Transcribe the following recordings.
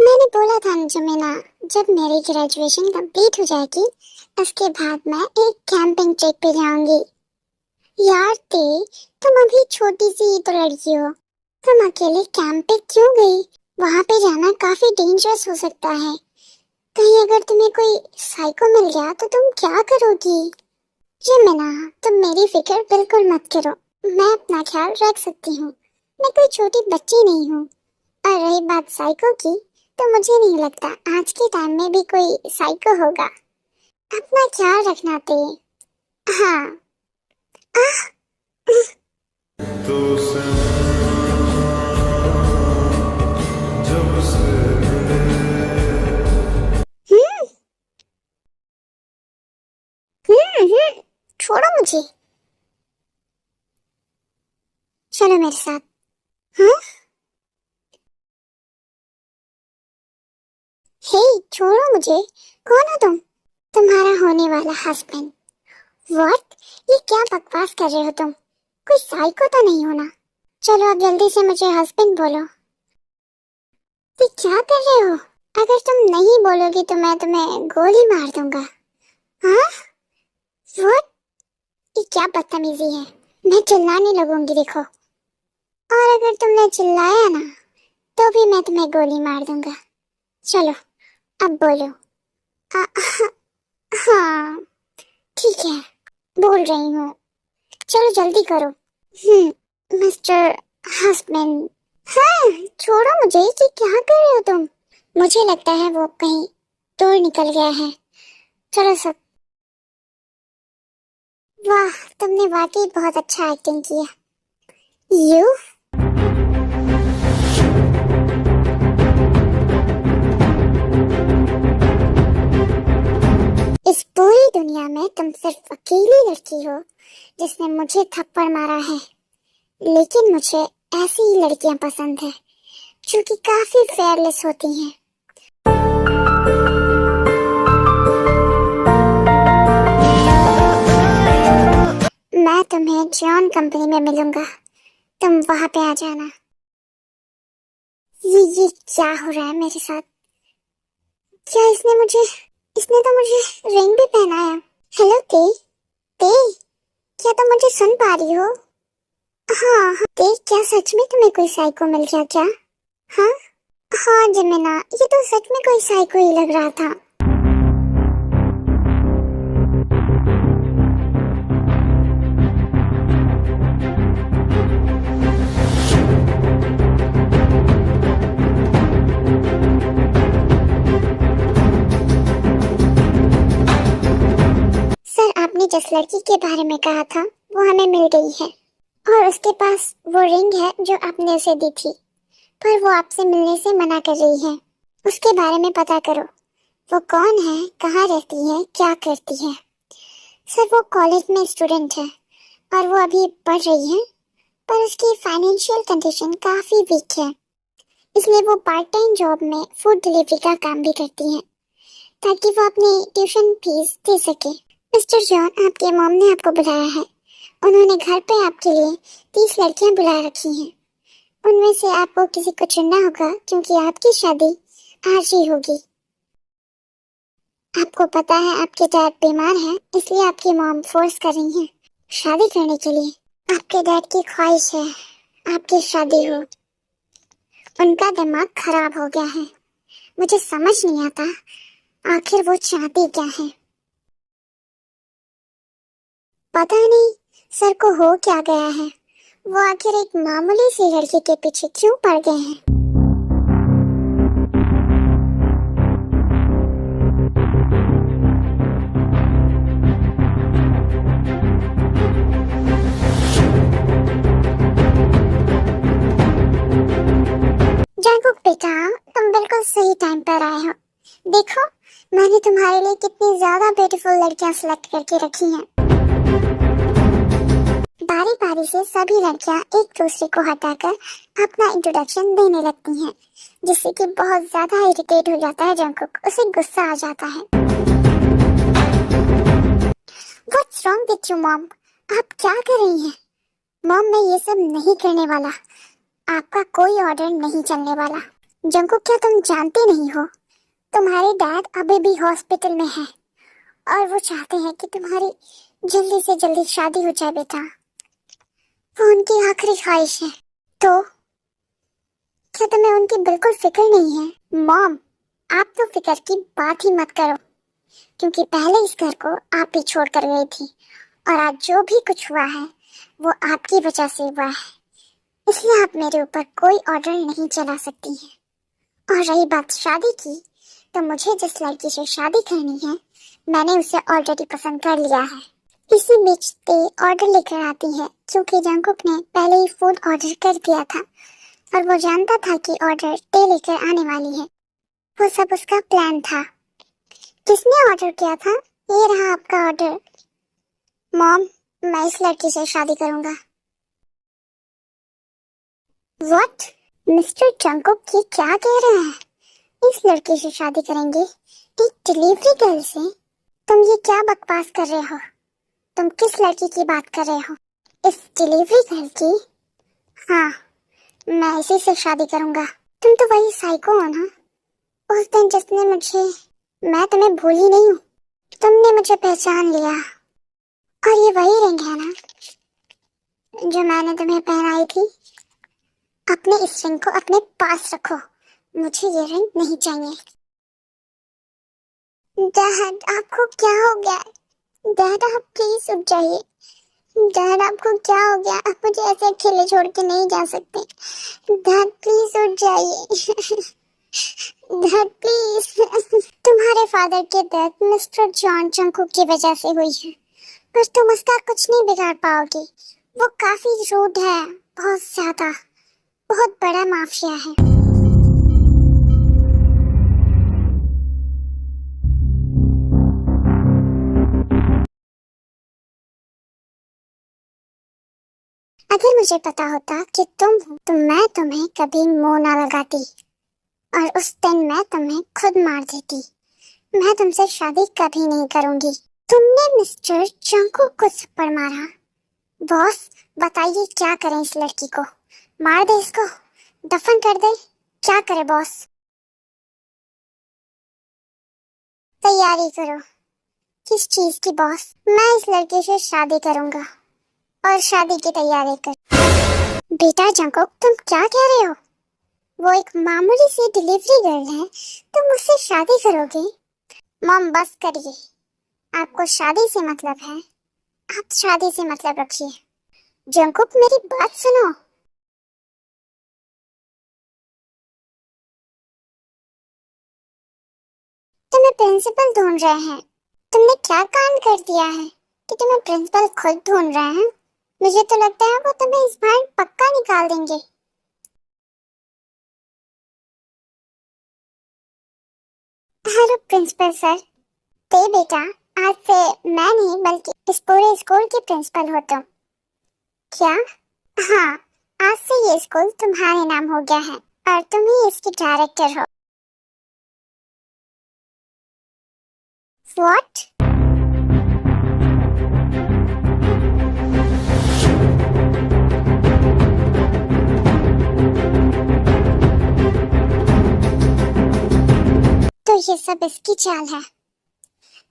मैंने बोला था ना जमीना, जब मेरी ग्रेजुएशन कंप्लीट हो जाएगी उसके बाद मैं एक कैंपिंग ट्रिप पे जाऊंगी। यार ते, तुम अभी छोटी सी ही तो लड़की हो, तुम अकेले कैंप पे क्यों गई? वहां पे जाना काफी डेंजरस हो सकता है। कहीं अगर तुम्हें कोई साइको मिल गया तो तुम क्या करोगी? जमीना, तुम मेरी फिक्र बिल्कुल मत करो, मैं अपना ख्याल रख सकती हूँ। मैं कोई छोटी बच्ची नहीं हूँ। और रही बात साइको की, तो मुझे नहीं लगता आज के टाइम में भी कोई साइको होगा। अपना ख्याल रखना ते। हाँ। आह, तो से जब से हम्म, छोड़ो मुझे, चलो मेरे साथ। हाँ, हे, छोड़ो मुझे। कौन हो तुम? तुम्हारा होने वाला हस्बैंड। व्हाट? ये क्या बकवास कर रहे हो तुम? कोई साइको तो नहीं हो ना? चलो अब जल्दी से मुझे हस्बैंड बोलो। ये क्या कर रहे हो? अगर तुम नहीं बोलोगी तो मैं तुम्हें गोली मार दूंगा। हाँ? व्हाट? ये क्या बदतमीजी है? मैं चिल्लाने लगूंगी देखो। और अगर तुमने चिल्लाया ना तो भी मैं तुम्हें गोली मार दूंगा। चलो अब बोलो। आ, हाँ, ठीक है, बोल रही हूँ। चलो जल्दी करो। Mister husband. हाँ, छोड़ो मुझे, ये क्या कर रहे हो तुम? मुझे लगता है वो कहीं दूर निकल गया है। चलो सब। वाह, तुमने वाकई बहुत अच्छा एक्टिंग किया। यू। इस पूरी दुनिया में तुम सिर्फ अकेली लड़की हो जिसने मुझे थप्पड़ मारा है। लेकिन मुझे ऐसी ही लड़कियां पसंद है जो कि काफी फेयरलेस होती हैं। मैं तुम्हें जॉन कंपनी में मिलूंगा, तुम वहां पे आ जाना। ये क्या हो रहा है मेरे साथ? क्या इसने तो मुझे रिंग भी पहनाया। हेलो ते, ते, क्या तुम मुझे सुन पा रही हो? हाँ हाँ, ते, क्या सच में तुम्हें कोई साइको मिल गया क्या? हाँ हाँ जमीना, ये तो सच में कोई साइको ही लग रहा था। सर, आपने जिस लड़की के बारे में कहा था वो हमें मिल गई है और उसके पास वो रिंग है जो आपने उसे दी थी, पर वो आपसे मिलने से मना कर रही है। उसके बारे में पता करो, वो कौन है, कहाँ रहती है, क्या करती है। सर, वो कॉलेज में स्टूडेंट है और वो अभी पढ़ रही है, पर उसकी फाइनेंशियल कंडीशन काफी वीक है, इसलिए वो पार्ट टाइम जॉब में फूड डिलीवरी का काम भी करती है ताकि वो अपनी ट्यूशन फीस दे सके। मिस्टर जॉन, आपके मॉम ने आपको बुलाया है। उन्होंने घर पे आपके लिए 30 लड़कियां बुला रखी हैं। उनमें से आपको किसी को चुनना होगा क्योंकि आपकी शादी आज ही होगी। आपको पता है आपके डैड बीमार हैं, इसलिए आपकी मॉम फोर्स कर रही है शादी करने के लिए। आपके डैड की ख्वाहिश है आपकी शादी हो। उनका दिमाग खराब हो गया है। मुझे समझ नहीं आता आखिर वो चाहते क्या है। पता नहीं सर को हो क्या गया है, वो आखिर एक मामूली सी लड़की के पीछे क्यों पड़ गए हैं। जंकुक बेटा, तुम बिल्कुल सही टाइम पर आए हो। देखो, मैंने तुम्हारे लिए कितनी ज्यादा ब्यूटीफुल लड़कियां सिलेक्ट करके रखी हैं। बारी बारी से सभी लड़कियां एक दूसरे को हटाकर अपना इंट्रोडक्शन देने लगती हैं, जिससे कि बहुत ज्यादा इरिटेट हो जाता है जंकुक, उसे गुस्सा आ जाता है। What's wrong with you, mom? आप क्या कर रही हैं? मॉम, मैं ये सब नहीं करने वाला। आपका कोई ऑर्डर नहीं चलने वाला। जंकुक, क्या तुम जानते नहीं हो तुम्हारे डैड अभी भी हॉस्पिटल में हैं और वो चाहते हैं कि तुम्हारी जल्दी से जल्दी शादी हो जाए बेटा। वो उनकी आखिरी ख्वाहिश है। तो क्या तुम्हें उनकी बिल्कुल फिक्र नहीं है? मॉम, आप तो फिक्र की बात ही मत करो, क्योंकि पहले इस घर को आप ही छोड़ कर गई थी और आज जो भी कुछ हुआ है वो आपकी वजह से हुआ है। इसलिए आप मेरे ऊपर कोई ऑर्डर नहीं चला सकती हैं। और रही बात शादी की, तो मुझे जिस लड़की से शादी करनी है मैंने उसे ऑलरेडी पसंद कर लिया है। इसी बीच ते ऑर्डर लेकर आती है, क्योंकि जंकुक ने पहले ही फूड ऑर्डर कर दिया था और वो जानता था कि ऑर्डर ते लेकर आने वाली है। वो सब उसका प्लान था। किसने ऑर्डर किया था? ये रहा आपका ऑर्डर। मॉम, मैं इस लड़की से शादी करूंगा। व्हाट? मिस्टर जंकुक ये क्या कह रहे हैं? इस लड़की से शादी करेंगे? एक डिलीवरी गर्ल से? तुम ये क्या बकवास कर रहे हो? तुम किस लड़की की बात कर रहे हो? इस डिलीवरी गर्ल की? हाँ, मैं इसी से शादी करूंगा। तुम तो वही साइको हो ना, उस दिन जिसने मुझे... मैं तुम्हें भूली नहीं हूँ, तुमने मुझे पहचान लिया। और ये वही रिंग है ना जो मैंने तुम्हें पहनाई थी? अपने इस रिंग को अपने पास रखो, मुझे ये रिंग नहीं चाहिए। डैड, आपको क्या हो गया? डैड, आप प्लीज उठ जाइए। डैड, आपको क्या हो गया? आप मुझे ऐसे अकेले छोड़ के नहीं जा सकते। डैड, प्लीज उठ जाइए। Dad, please. तुम्हारे फादर की डेथ मिस्टर जॉन जंकुक की वजह से हुई है, पर तुम उसका कुछ नहीं बिगाड़ पाओगी। वो काफी रूड है, बहुत ज्यादा, बहुत बड़ा माफिया है। अगर मुझे पता होता कि तुम हो तो मैं तुम्हें कभी मुंह ना लगाती और उस दिन मैं तुम्हें खुद मार देती। मैं तुमसे शादी कभी नहीं करूंगी। तुमने मिस्टर जंकुक को थप्पड़ मारा। बॉस, बताइए क्या करें इस लड़की को? मार दे इसको, दफन कर दे, क्या करे बॉस? तैयारी करो। किस चीज की बॉस? मैं इस लड़के से शादी करूंगा और शादी की तैयारी कर। बेटा जंकुक, तुम क्या कह रहे हो? वो एक मामूली सी डिलीवरी गर्ल है, तुम उससे शादी करोगे? मॉम, बस करिए। आपको शादी से मतलब है, आप शादी से मतलब रखिए। जंकुक, मेरी बात सुनो। तुम्हें प्रिंसिपल ढूंढ रहे हैं। तुमने क्या कांड कर दिया है कि तुम्हें प्रिंसिपल खुद ढूंढ रहे हैं? मुझे तो लगता है वो तुम्हें इस बार पक्का निकाल देंगे। Hello principal sir. ते बेटा, आज से मैं नहीं बल्कि इस पूरे स्कूल की प्रिंसिपल हो तुम। क्या? हाँ, आज से ये स्कूल तुम्हारे नाम हो गया है और तुम ही इसकी डायरेक्टर हो। व्हाट? तो ये सब इसकी चाल है।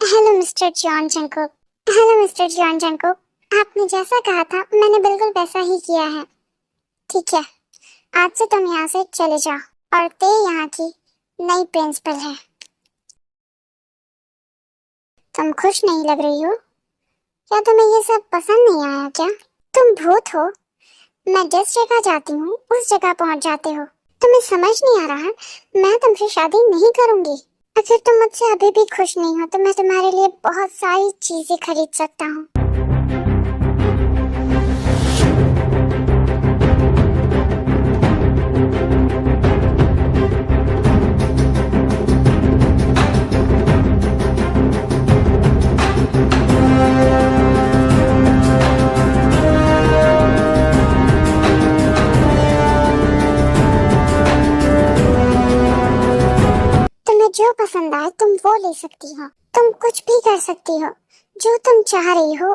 Hello mister John Jungkook. Hello mister John Jungkook, आपने जैसा कहा था मैंने बिल्कुल वैसा ही किया है। ठीक है, आज से तुम यहाँ से चले जाओ और ते यहाँ की नई प्रिंसिपल है। तुम खुश नहीं लग रही हो? क्या तुम्हें ये सब पसंद नहीं आया क्या? तुम भूत हो। मैं जिस जगह जाती हूँ उस जगह पहुँच जाते हो। तुम्हें समझ नहीं आ रहा? मैं तुमसे शादी नहीं करूंगी। अगर तुम मुझसे अभी भी खुश नहीं हो तो मैं तुम्हारे लिए बहुत सारी चीजें खरीद सकता हूँ। जो पसंद आए तुम वो ले सकती हो। तुम कुछ भी कर सकती हो। जो तुम चाह रही हो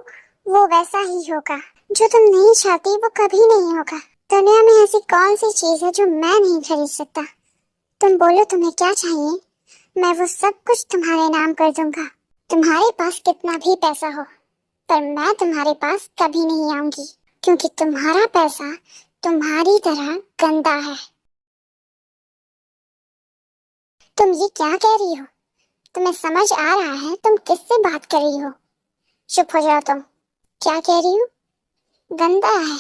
वो वैसा ही होगा। जो तुम नहीं चाहती वो कभी नहीं होगा। दुनिया में ऐसी कौन सी चीज है जो मैं नहीं खरीद सकता? तुम बोलो तुम्हें क्या चाहिए, मैं वो सब कुछ तुम्हारे नाम कर दूंगा। तुम्हारे पास कितना भी पैसा हो, पर मैं तुम्हारे पास कभी नहीं आऊंगी, क्योंकि तुम्हारा पैसा तुम्हारी तरह गंदा है। तुम ये क्या कह रही हो? तुम्हें समझ आ रहा है तुम किससे बात कर रही हो? चुप हो जाओ तुम। क्या कह रही हो? गंदा है?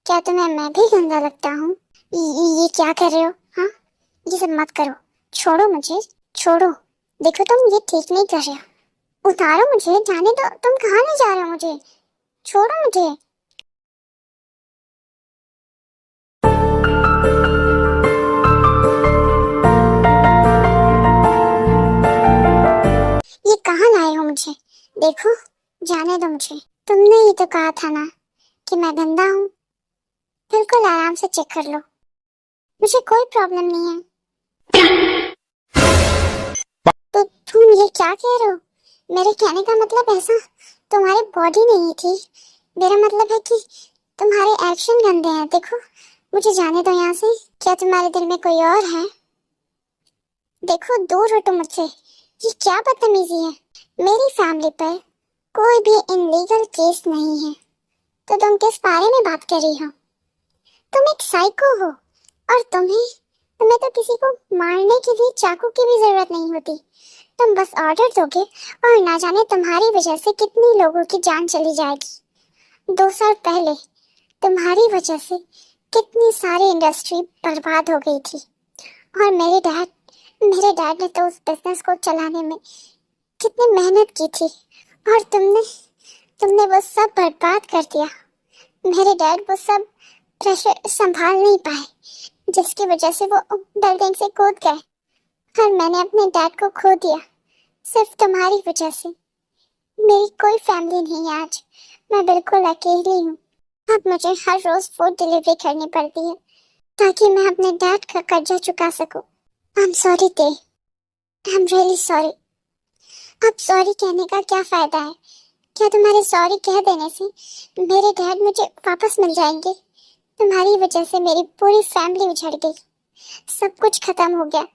क्या तुम्हें मैं भी गंदा लगता हूँ? ये क्या कर रहे हो? हाँ, ये सब मत करो। छोड़ो मुझे, छोड़ो। देखो तुम ये ठीक नहीं कर रहे हो। उतारो मुझे, जाने दो। तुम कहाँ ले जा रहे हो मुझे? छोड़ो मुझे। ये कहाँ लाए हो मुझे? देखो, जाने दो मुझे। तुमने ही तो कहा था ना कि मैं गंदा हूँ। बिल्कुल आराम से चेक कर लो, मुझे कोई प्रॉब्लम नहीं है। तो तुम ये क्या कह रहे हो? मेरे कहने का मतलब ऐसा तुम्हारी बॉडी नहीं थी। मेरा मतलब है कि तुम्हारे एक्शन गंदे हैं। देखो, मुझे जाने दो यहाँ से। क्या तुम्हारे दिल में कोई और है? देखो, दूर हटो मुझसे। ये क्या बदतमीजी है? मेरी फैमिली पर कोई भी इनलीगल केस नहीं है, तो तुम किस बारे में बात कर रही हो? तुम एक साइको हो, और तुम्हें तुम्हें तो किसी को मारने के लिए चाकू की भी जरूरत नहीं होती। तुम बस ऑर्डर दोगे और ना जाने तुम्हारी वजह से कितनी लोगों की जान चली जाएगी। 2 साल पहले तुम्हारी वजह से कितनी सारी इंडस्ट्री बर्बाद हो गई थी, और मेरे डैड ने तो उस बिजनेस को चलाने में कितनी मेहनत की थी, और तुमने वो सब बर्बाद कर दिया। मेरे डैड वो सब प्रेशर संभाल नहीं पाए, जिसकी वजह से वो बिल्डिंग से कूद गए, और मैंने अपने डैड को खो दिया सिर्फ तुम्हारी वजह से। मेरी कोई फैमिली नहीं है आज, मैं बिल्कुल अकेली हूँ। अब मुझे हर रोज फूड डिलीवरी करनी पड़ती है ताकि मैं अपने डैड का कर्जा चुका सकूं। आई एम सॉरी ते, आई एम रियली सॉरी। अब सॉरी कहने का क्या फायदा है? क्या तुम्हारे सॉरी कह देने से मेरे डैड मुझे वापस मिल जाएंगे? तुम्हारी वजह से मेरी पूरी फैमिली उजड़ गई, सब कुछ खत्म हो गया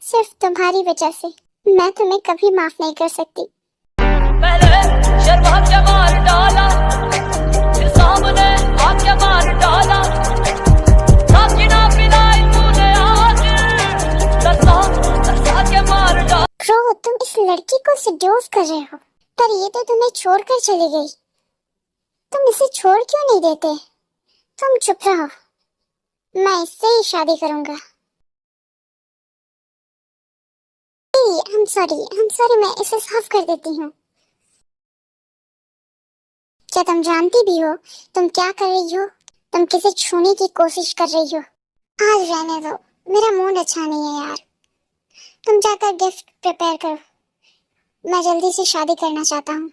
सिर्फ तुम्हारी वजह से। मैं तुम्हें कभी माफ नहीं कर सकती। पहले शर्मा के मार डाला, फिर सामने आके मार डाला, ताकि ना पिलाई तूने आज, तरसा के मार डाला। ब्रो, तुम इस लड़की को सेड्यूस कर रहे हो, पर ये तो तुम्हें छोड़कर चली गई। तुम इसे छोड़ क्यों नहीं देते? तुम चुप रहो, मैं इससे ही शादी करूंगा। आई एम सॉरी, मैं इसे साफ कर देती हूँ। क्या तुम जानती भी हो तुम क्या कर रही हो? तुम किसे छूने की कोशिश कर रही हो। आज रहने दो, मेरा मूड अच्छा नहीं है यार। तुम जाकर गिफ्ट प्रिपेयर करो, मैं जल्दी से शादी करना चाहता हूँ।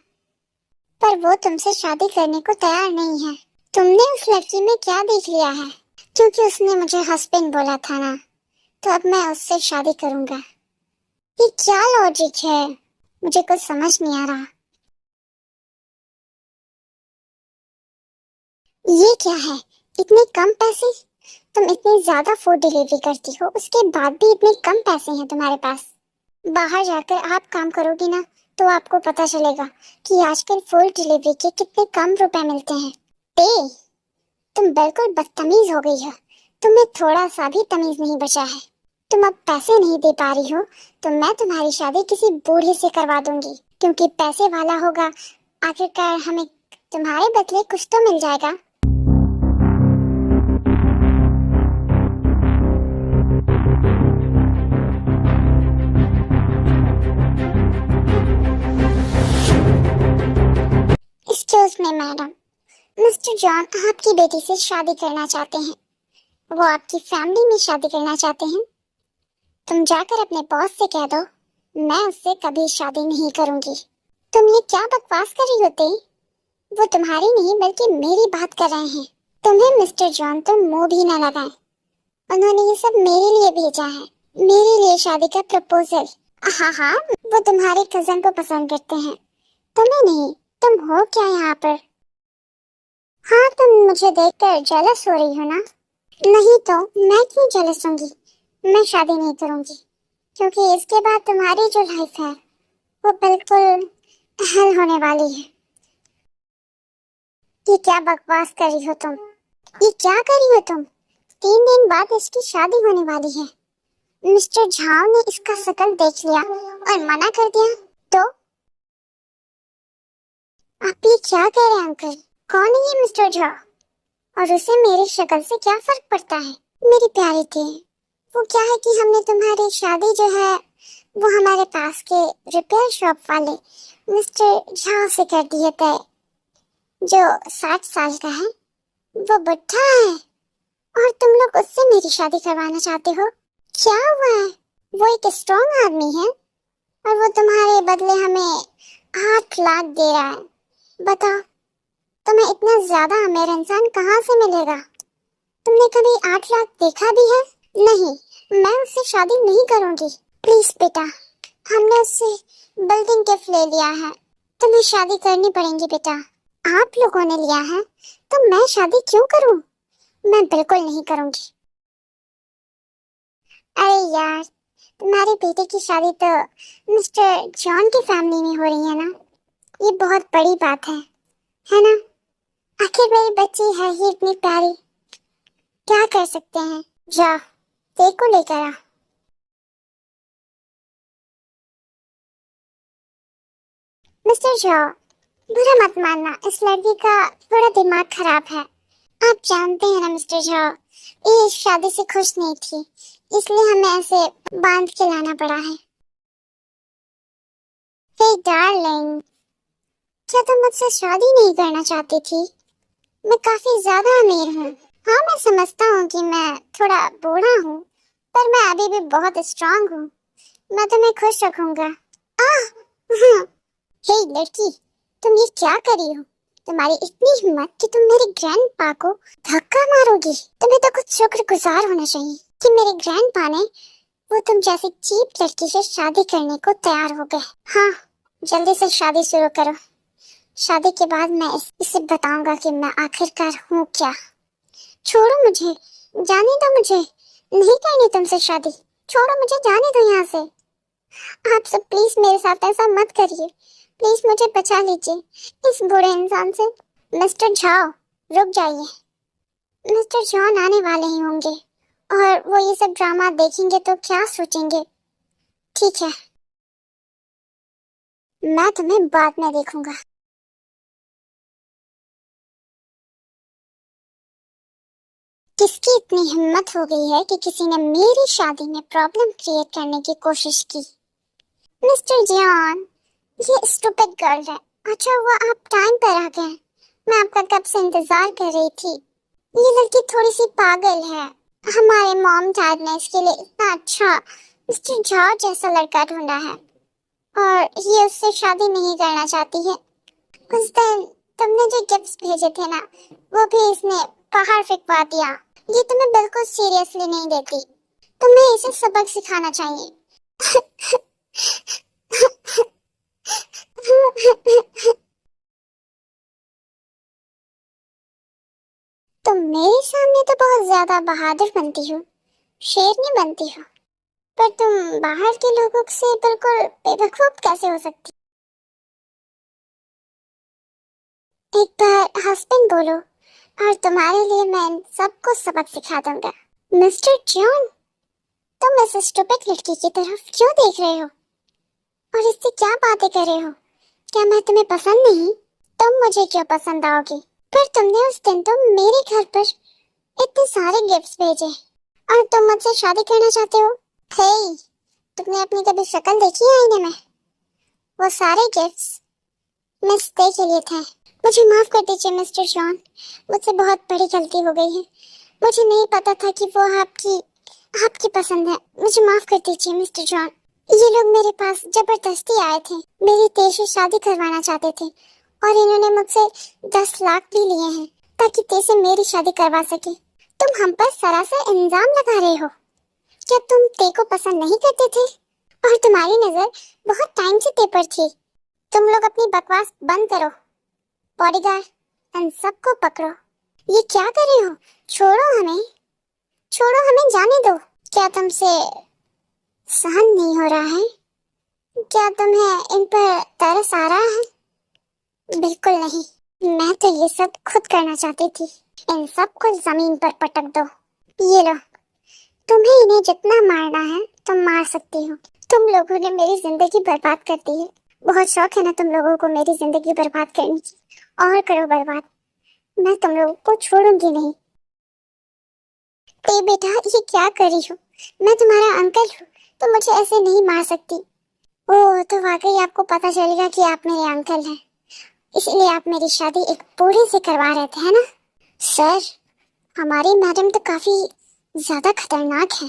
पर वो तुमसे शादी करने को तैयार नहीं है। तुमने उस लड़की में क्या देख लिया है? क्योंकि उसने मुझे हस्बैंड बोला था ना, तो अब मैं उससे शादी करूंगा। ये क्या लॉजिक है? मुझे कुछ समझ नहीं आ रहा। ये क्या है? इतने कम पैसे? तुम इतनी ज्यादा फूड डिलीवरी करती हो, उसके बाद भी इतने कम पैसे हैं तुम्हारे पास। बाहर जाकर आप काम करोगी ना, तो आपको पता चलेगा कि आजकल फूड डिलीवरी के कितने कम रुपए मिलते हैं। तुम बिल्कुल बदतमीज हो गई हो। तुम्हें थोड़ा सा भी तमीज नहीं बचा है। तुम अब पैसे नहीं दे पा रही हो, तो मैं तुम्हारी शादी किसी बूढ़े से करवा दूंगी, क्योंकि पैसे वाला होगा। आखिरकार हमें तुम्हारे बदले कुछ तो मिल जाएगा। Excuse me madam, mister John आपकी बेटी से शादी करना चाहते हैं। वो आपकी फैमिली में शादी करना चाहते हैं। तुम जाकर अपने बॉस से कह दो, मैं उससे कभी शादी नहीं करूंगी। तुम ये क्या बकवास कर रही होते? वो तुम्हारी नहीं बल्कि मेरी बात कर रहे हैं। तुम्हें मिस्टर जॉन तो मुंह भी न लगाए। उन्होंने ये सब मेरे लिए भेजा है, मेरे लिए शादी का प्रपोजल। हाँ हाँ, वो तुम्हारे कजन को पसंद करते हैं, तुम्हें नहीं। तुम हो क्या यहाँ पर? हाँ, तुम मुझे देखकर जेलस हो रही हो ना? नहीं तो मैं क्यों जेलस होंगी? मैं शादी नहीं करूंगी क्योंकि इसके बाद तुम्हारी जो लाइफ है वो बिल्कुल हल होने वाली है। ये क्या बकवास कर रही हो तुम? ये क्या कर रही हो तुम? 3 दिन बाद इसकी शादी होने वाली है। मिस्टर झाओ ने इसका शकल देख लिया और मना कर दिया तो? आप ये क्या कह रहे हैं अंकल? कौन है ये मिस्टर झाओ? और उसे मेरी शक्ल से क्या फर्क पड़ता है? मेरी प्यारी थी, वो क्या है कि हमने तुम्हारी शादी जो है वो हमारे पास के रिपेयर शॉप वाले मिस्टर झाओ से कर दी है तय, जो 60 साल का है। वो बुढ़ा है और तुम लोग उससे मेरी शादी करवाना चाहते हो? क्या हुआ है? वो एक स्ट्रॉन्ग आदमी है और वो तुम्हारे बदले हमें 8 लाख दे रहा है। बताओ, तुम्हें इतना ज्यादा अमीर इंसान कहाँ से मिलेगा? तुमने कभी 8 लाख देखा भी है? नहीं, मैं उससे शादी नहीं करूंगी। प्लीज बेटा, हमने उससे बिल्डिंग गिफ्ट ले लिया है, तुम्हें शादी करनी पड़ेगी बेटा। आप लोगों ने लिया है तो मैं शादी क्यों करूं? मैं बिल्कुल नहीं करूंगी। अरे यार, तुम्हारे बेटे की शादी तो मिस्टर जॉन की फैमिली में हो रही है ना? ये बहुत बड़ी बात है ना? आखिर मेरी बच्ची है ही इतनी प्यारी, क्या कर सकते हैं। जाओ, केक को लेकर आ। मिस्टर जॉ, बुरा मत मानना, इस लड़की का थोड़ा दिमाग खराब है। आप जानते हैं ना मिस्टर जॉ, ये इस शादी से खुश नहीं थी, इसलिए हमें ऐसे बांध के लाना पड़ा है। हे डार्लिंग, क्या तुम मुझसे शादी नहीं करना चाहती थी? मैं काफी ज्यादा अमीर हूँ। हाँ, मैं समझता हूँ कि मैं थोड़ा बूढ़ा हूँ, पर मैं अभी भी बहुत स्ट्रांग हूँ। मैं तुम्हें खुश रखूंगा। आह! हे लड़की, तुम ये क्या कर रही हो? तुम्हारी इतनी हिम्मत कि तुम मेरे ग्रैंडपा को धक्का मारोगी? तुम्हें तो कुछ शुक्रगुजार होना चाहिए कि मेरे ग्रैंडपा ने वो तुम जैसी चीप लड़की से शादी करने को तैयार हो गए। हाँ, जल्दी से शादी शुरू करो। शादी के बाद मैं इसे बताऊंगा कि मैं आखिरकार हूँ क्या। छोड़ो मुझे, जाने दो मुझे, नहीं करनी तुमसे शादी। छोड़ो मुझे, जाने दो यहाँ से। आप सब प्लीज मेरे साथ ऐसा मत करिए, प्लीज मुझे बचा लीजिए इस बुरे इंसान से। मिस्टर झाओ, रुक जाइए। मिस्टर जॉन आने वाले ही होंगे और वो ये सब ड्रामा देखेंगे तो क्या सोचेंगे। ठीक है, मैं तुम्हें बाद में देखूंगा। किसकी इतनी हिम्मत हो गई है कि किसी ने मेरी शादी में प्रॉब्लम क्रिएट करने की कोशिश की? मिस्टर जॉन, ये स्टूपिड गर्ल है। अच्छा हुआ आप टाइम पर आ गए, मैं आपका कब से इंतजार कर रही थी। ये लड़की थोड़ी सी पागल है। हमारे मॉम डैड ने इसके लिए इतना अच्छा मिस्टर जॉर्ज जैसा लड़का ढूंढा है और ये उससे शादी नहीं करना चाहती है। उस दिन तुमने जो गिफ्ट्स भेजे थे ना, वो भी इसने बाहर फेंकवा दिया। ये तुम्हें बिल्कुल सीरियसली नहीं लेती, तुम्हें इसे सबक सिखाना चाहिए। तुम मेरे सामने तो बहुत ज्यादा बहादुर बनती हो, शेरनी बनती हो, पर तुम बाहर के लोगों से बिल्कुल बेवकूफ कैसे हो सकती? एक बार हस्बैंड बोलो और तुम्हारे लिए मैं इन सबको सबक सिखा दूंगा। मिस्टर जॉन, तुम इस स्टूपिड लड़की की तरफ क्यों देख रहे हो और इससे क्या बातें कर रहे हो? क्या मैं तुम्हें पसंद नहीं? तुम मुझे क्यों पसंद आओगी? पर तुमने उस दिन तो मेरे घर पर इतने सारे गिफ्ट्स भेजे और तुम मुझसे शादी करना चाहते हो? हे, तुमने अपनी कभी शक्ल देखी है आईने में? वो सारे गिफ्ट्स मिस डे के लिए थे। मुझे माफ कर दीजिए मिस्टर जॉन, मुझसे बहुत बड़ी गलती हो गई है। मुझे नहीं पता था कि वो आपकी पसंद है। मुझे माफ कर दीजिए मिस्टर जॉन। ये लोग मेरे पास जबरदस्ती आए थे, मेरी तेज से शादी करवाना चाहते थे और इन्होंने मुझसे 10 लाख भी लिए हैं ताकि तेज से मेरी शादी करवा सके। तुम हम पर सरासर इल्जाम लगा रहे हो। क्या तुम ते को पसंद नहीं करते थे? और तुम्हारी नजर बहुत टाइम से ते पर थी। तुम लोग अपनी बकवास बंद करो। बॉडीगार्ड, इन सबको पकड़ो। ये क्या कर रहे हो? छोड़ो हमें जाने दो। क्या तुमसे सहन नहीं हो रहा है? क्या तुम्हें इन पर तरस आ रहा है? बिल्कुल नहीं, मैं तो ये सब खुद करना चाहती थी। इन सबको जमीन पर पटक दो। ये लो, तुम्हें इन्हें जितना मारना है तुम मार सकती हो। तुम लोगों ने मेरी जिंदगी बर्बाद कर दी है। बहुत शौक है ना तुम लोगों को मेरी जिंदगी बर्बाद करने की। और करो बर्बाद, मैं तुम लोगों को छोड़ूंगी नहीं। ए बेटा, ये क्या कर रही हो? मैं तुम्हारा अंकल हूँ, तो मुझे ऐसे नहीं मार सकती। ओह, तो वाकई आपको पता चलेगा कि आप मेरे अंकल हैं, इसलिए आप मेरी शादी एक बूढ़े से करवा रहे थे, है ना? सर, हमारी मैडम तो काफी ज्यादा खतरनाक है,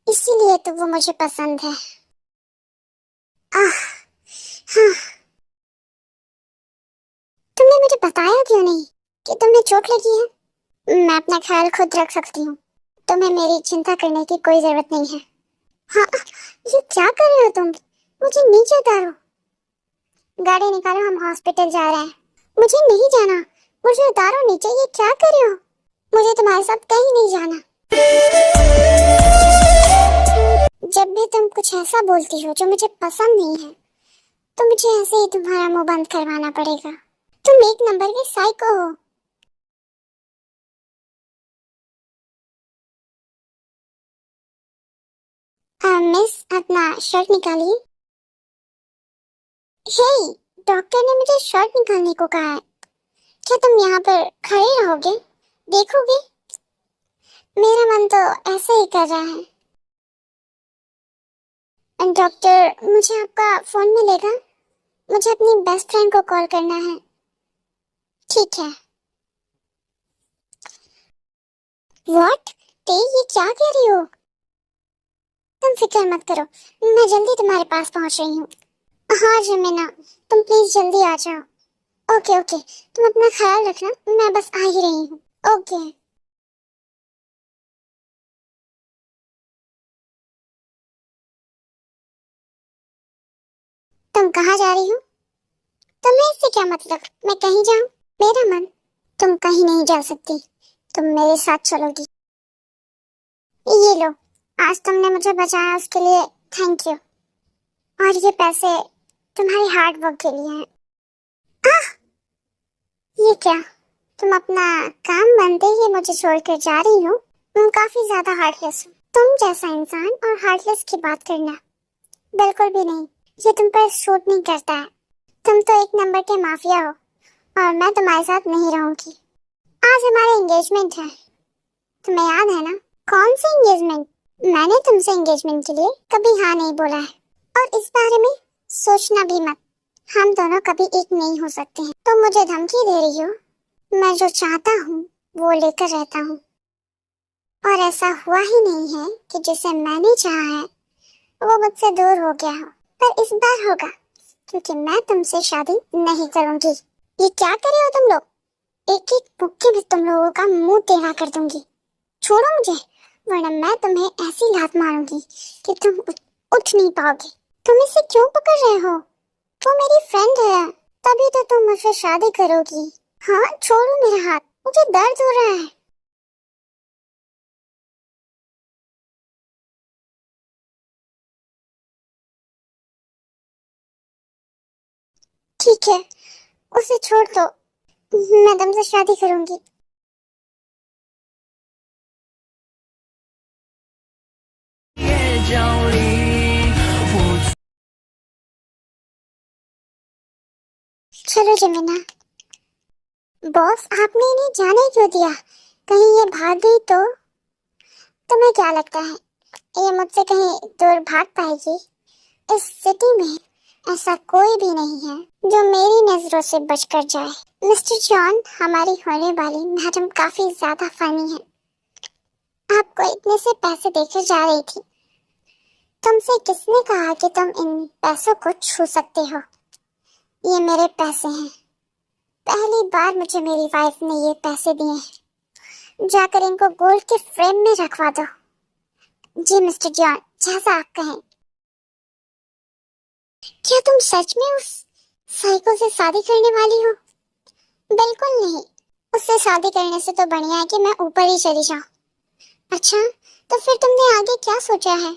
इसीलिए तो वो मुझे पसंद है। आह, हाँ। तुमने मुझे बताया क्यों नहीं कि तुम्हें चोट लगी है? मैं अपना ख्याल खुद रख सकती हूँ, तुम्हें मेरी चिंता करने की कोई जरूरत नहीं है। हाँ, ये क्या कर रहे हो तुम? मुझे नीचे उतारो। गाड़ी निकालो, हम हॉस्पिटल जा रहे हैं। मुझे नहीं जाना, मुझे उतारो नीचे। ये क्या कर रहे हो? मुझे तुम्हारे साथ कहीं नहीं जाना। जब भी तुम कुछ ऐसा बोलती हो जो मुझे पसंद नहीं है, तो मुझे ऐसे ही तुम्हारा मुंह बंद करवाना पड़ेगा। तुम एक नंबर के साइको हो। मिस, अपना शर्ट निकालिए। हे, डॉक्टर ने मुझे शर्ट निकालने को कहा है। क्या तुम यहाँ पर खड़े रहोगे, देखोगे? मेरा मन तो ऐसे ही कर रहा है। डॉक्टर, मुझे आपका फोन मिलेगा? मुझे अपनी बेस्ट फ्रेंड को कॉल करना है। ठीक है। व्हाट? ये क्या कह रही हो? तुम फिक्र मत करो, मैं जल्दी तुम्हारे पास पहुंच रही हूँ। हाँ जमीना, तुम प्लीज जल्दी आ जाओ। ओके ओके, तुम अपना ख्याल रखना, मैं बस आ ही रही हूँ। ओके। तुम कहाँ जा रही हो? तुम्हें इससे क्या मतलब? मैं कहीं जाऊँ? मेरा मन। तुम कहीं नहीं जा सकती, तुम मेरे साथ चलोगी। ये लो, आज तुमने मुझे बचाया, उसके लिए थैंक यू। और ये पैसे तुम्हारी हार्ड वर्क के लिए हैं। आह! ये क्या? तुम अपना काम बनते ही मुझे छोड़कर जा रही हो? तुम काफी ज्यादा हार्टलेस हो। तुम जैसा इंसान और हार्टलेस की बात करना, बिल्कुल भी नहीं। ये तुम पर सूट नहीं करता है। तुम तो एक नंबर के माफिया हो, और मैं तुम्हारे साथ नहीं रहूंगी। आज हमारा एंगेजमेंट है, तुम्हें याद है ना? कौन सी एंगेजमेंट? मैंने तुमसे एंगेजमेंट के लिए कभी हाँ नहीं बोला है, और इस बारे में सोचना भी मत। हम दोनों कभी एक नहीं हो सकते हैं। तुम मुझे धमकी दे रही हो? मैं जो चाहता हूँ वो लेकर रहता हूँ, और ऐसा हुआ ही नहीं है कि जिसे मैंने चाहा है वो मुझसे दूर हो गया हो। पर इस बार होगा, क्योंकि मैं तुमसे शादी नहीं करूंगी। ये क्या कर रहे हो तुम लोग? एक एक मुक्के में तुम लोगों का मुंह टेढ़ा कर दूंगी। छोड़ो मुझे, वरना मैं तुम्हें ऐसी लात मारूंगी कि तुम उठ नहीं पाओगे। तुम इसे क्यों पकड़ रहे हो? वो मेरी फ्रेंड है, तभी तो तुम मुझसे शादी करोगी। हाँ, छोड़ो मेरा हाथ, मुझे दर्द हो रहा है। ठीक है, उसे छोड़ दो, मैं तुमसे शादी करूंगी। चलो जमीना। बॉस, आपने इन्हें जाने क्यों दिया? कहीं ये भाग गई तो? तुम्हें क्या लगता है ये मुझसे कहीं दूर भाग पाएगी? इस सिटी में ऐसा कोई भी नहीं है जो मेरी नजरों से बचकर जाए। मिस्टर जॉन, हमारी होने वाली मैडम काफी ज्यादा फनी है। आपको इतने से पैसे देकर जा रही थी। तुमसे किसने कहा कि तुम इन पैसों को छू सकते हो? ये मेरे पैसे हैं। पहली बार मुझे मेरी वाइफ ने ये पैसे दिए हैं। जाकर इनको गोल्ड के फ्रेम में रखवा दो। जी मिस्टर जॉन, जैसा आप कहें। क्या तुम सच में उस साइको से शादी करने वाली हो? बिल्कुल नहीं। उससे शादी करने से तो बढ़िया है कि मैं ऊपर ही चली जाऊं। अच्छा, तो फिर तुमने आगे क्या सोचा है?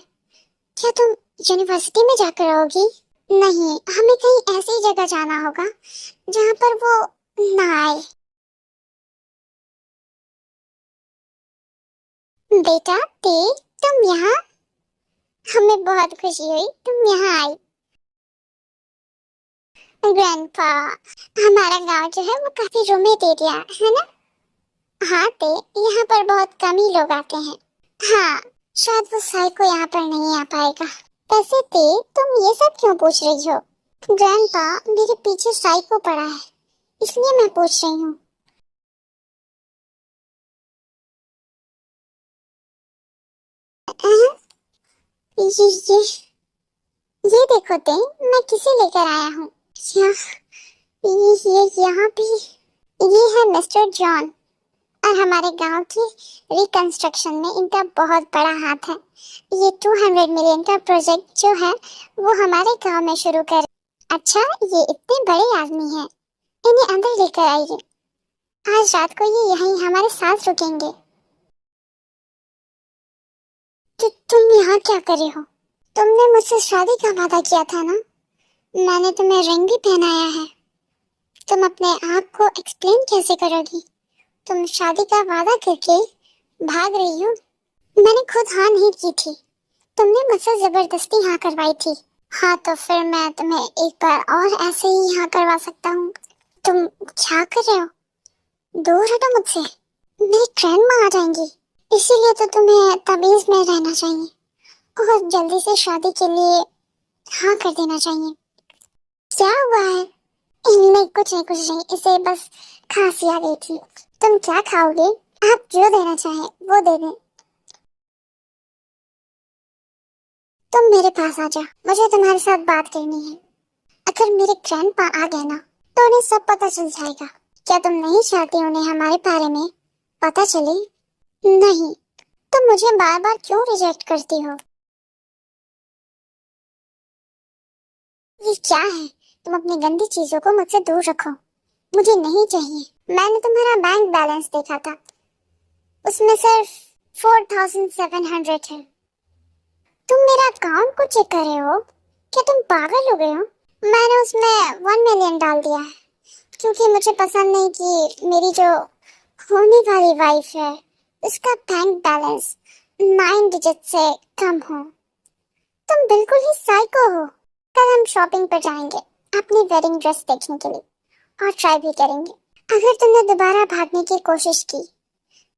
क्या तुम यूनिवर्सिटी में जाकर रहोगी? नहीं, हमें कहीं ऐसी जगह जाना होगा जहाँ पर वो ना आए। बेटा ते, तुम यहाँ? हमें बहुत खुशी हुई तुम यहाँ आई। ग्रैंडपा, हमारा गांव जो है वो काफी रोमेट एरिया है ना? हाँ ते, यहाँ पर बहुत कम ही लोग आते हैं। हाँ, शायद वो साइको यहाँ पर नहीं आ पाएगा। वैसे ते, तुम ये सब क्यों पूछ रही हो? ग्रैंडपा, मेरे पीछे साइको पड़ा है, इसलिए मैं पूछ रही हूँ। अहं, ये देखो ते, मैं किसे लेकर आया हूँ। ये यहाँ भी, ये है मिस्टर जॉन। और हमारे गांव की रिकंस्ट्रक्शन में इनका बहुत बड़ा हाथ है। ये 200 मिलियन का प्रोजेक्ट जो है वो हमारे गांव में शुरू कर। अच्छा, ये इतने बड़े आदमी हैं, इन्हें अंदर लेकर आइए। आज रात को ये यहीं हमारे साथ रुकेंगे। तो तुम यहाँ क्या कर रहे हो? तुमने मुझसे शादी का वादा किया था ना? मैंने तुम्हें रिंग भी पहनाया है। तुम अपने आप को एक्सप्लेन कैसे करोगी? तुम शादी का वादा करके भाग रही हो। मैंने खुद हाँ नहीं की थी, तुमने मुझसे जबरदस्ती हाँ करवाई थी। हाँ, तो फिर मैं तुम्हें एक बार और ऐसे ही हाँ करवा सकता हूँ। तुम क्या कर रहे हो? दूर हटो मुझसे, मेरी ट्रेन में आ जाएंगी। इसीलिए तो तुम्हें तमीज में रहना चाहिए और जल्दी से शादी के लिए हाँ कर देना चाहिए। क्या हुआ है? इनमें कुछ नहीं, इसे बस खांसी आ गई थी। तुम क्या खाओगे? आप जो देना चाहें वो दे दें। तुम मेरे पास आ जाओ, मुझे तुम्हारे साथ बात करनी है। अगर मेरे ग्रैंडपा आ गए ना तो उन्हें सब पता चल जाएगा। क्या तुम नहीं चाहती उन्हें हमारे बारे में पता चले? नहीं। तुम मुझे बार बार क्यों रिजेक्ट करती हो? ये क्या है? तुम अपनी गंदी चीजों को मुझसे दूर रखो, मुझे नहीं चाहिए। मैंने तुम्हारा बैंक बैलेंस देखा था, उसमें सिर्फ 4700 है। तुम मेरा अकाउंट को चेक कर रहे हो? क्या तुम पागल हो गए हो? मैंने उसमें 1 मिलियन डाल दिया है क्योंकि मुझे पसंद नहीं कि मेरी जो होने वाली वाइफ है उसका बैंक बैलेंस 9 डिजिट से कम हो। तुम बिल्कुल ही साइको हो। कल हम शॉपिंग पर जाएंगे अपनी वेडिंग ड्रेस देखने के लिए और ट्राई भी करेंगे। अगर तुमने दोबारा भागने की कोशिश की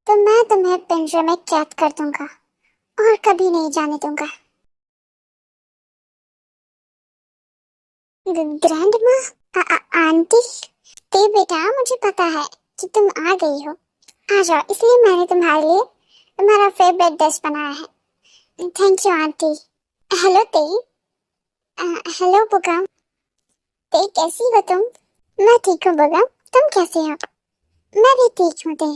तो मैं तुम्हें पिंजरे में कैद कर दूंगा और कभी नहीं जाने दूंगा। ग्रैंडमा, आंटी, ते बेटा, मुझे पता है कि तुम आ गई हो। आ जाओ, इसलिए मैंने तुम्हारे लिए तुम्हारा फेवरेट डिश बनाया है। Thank you aunty. हेलो ते। हेलो बुगम। ते, कैसी हो तुम? मैं ठीक हूँ बुगम, तुम कैसे हो? मैं भी ठीक हूँ ते।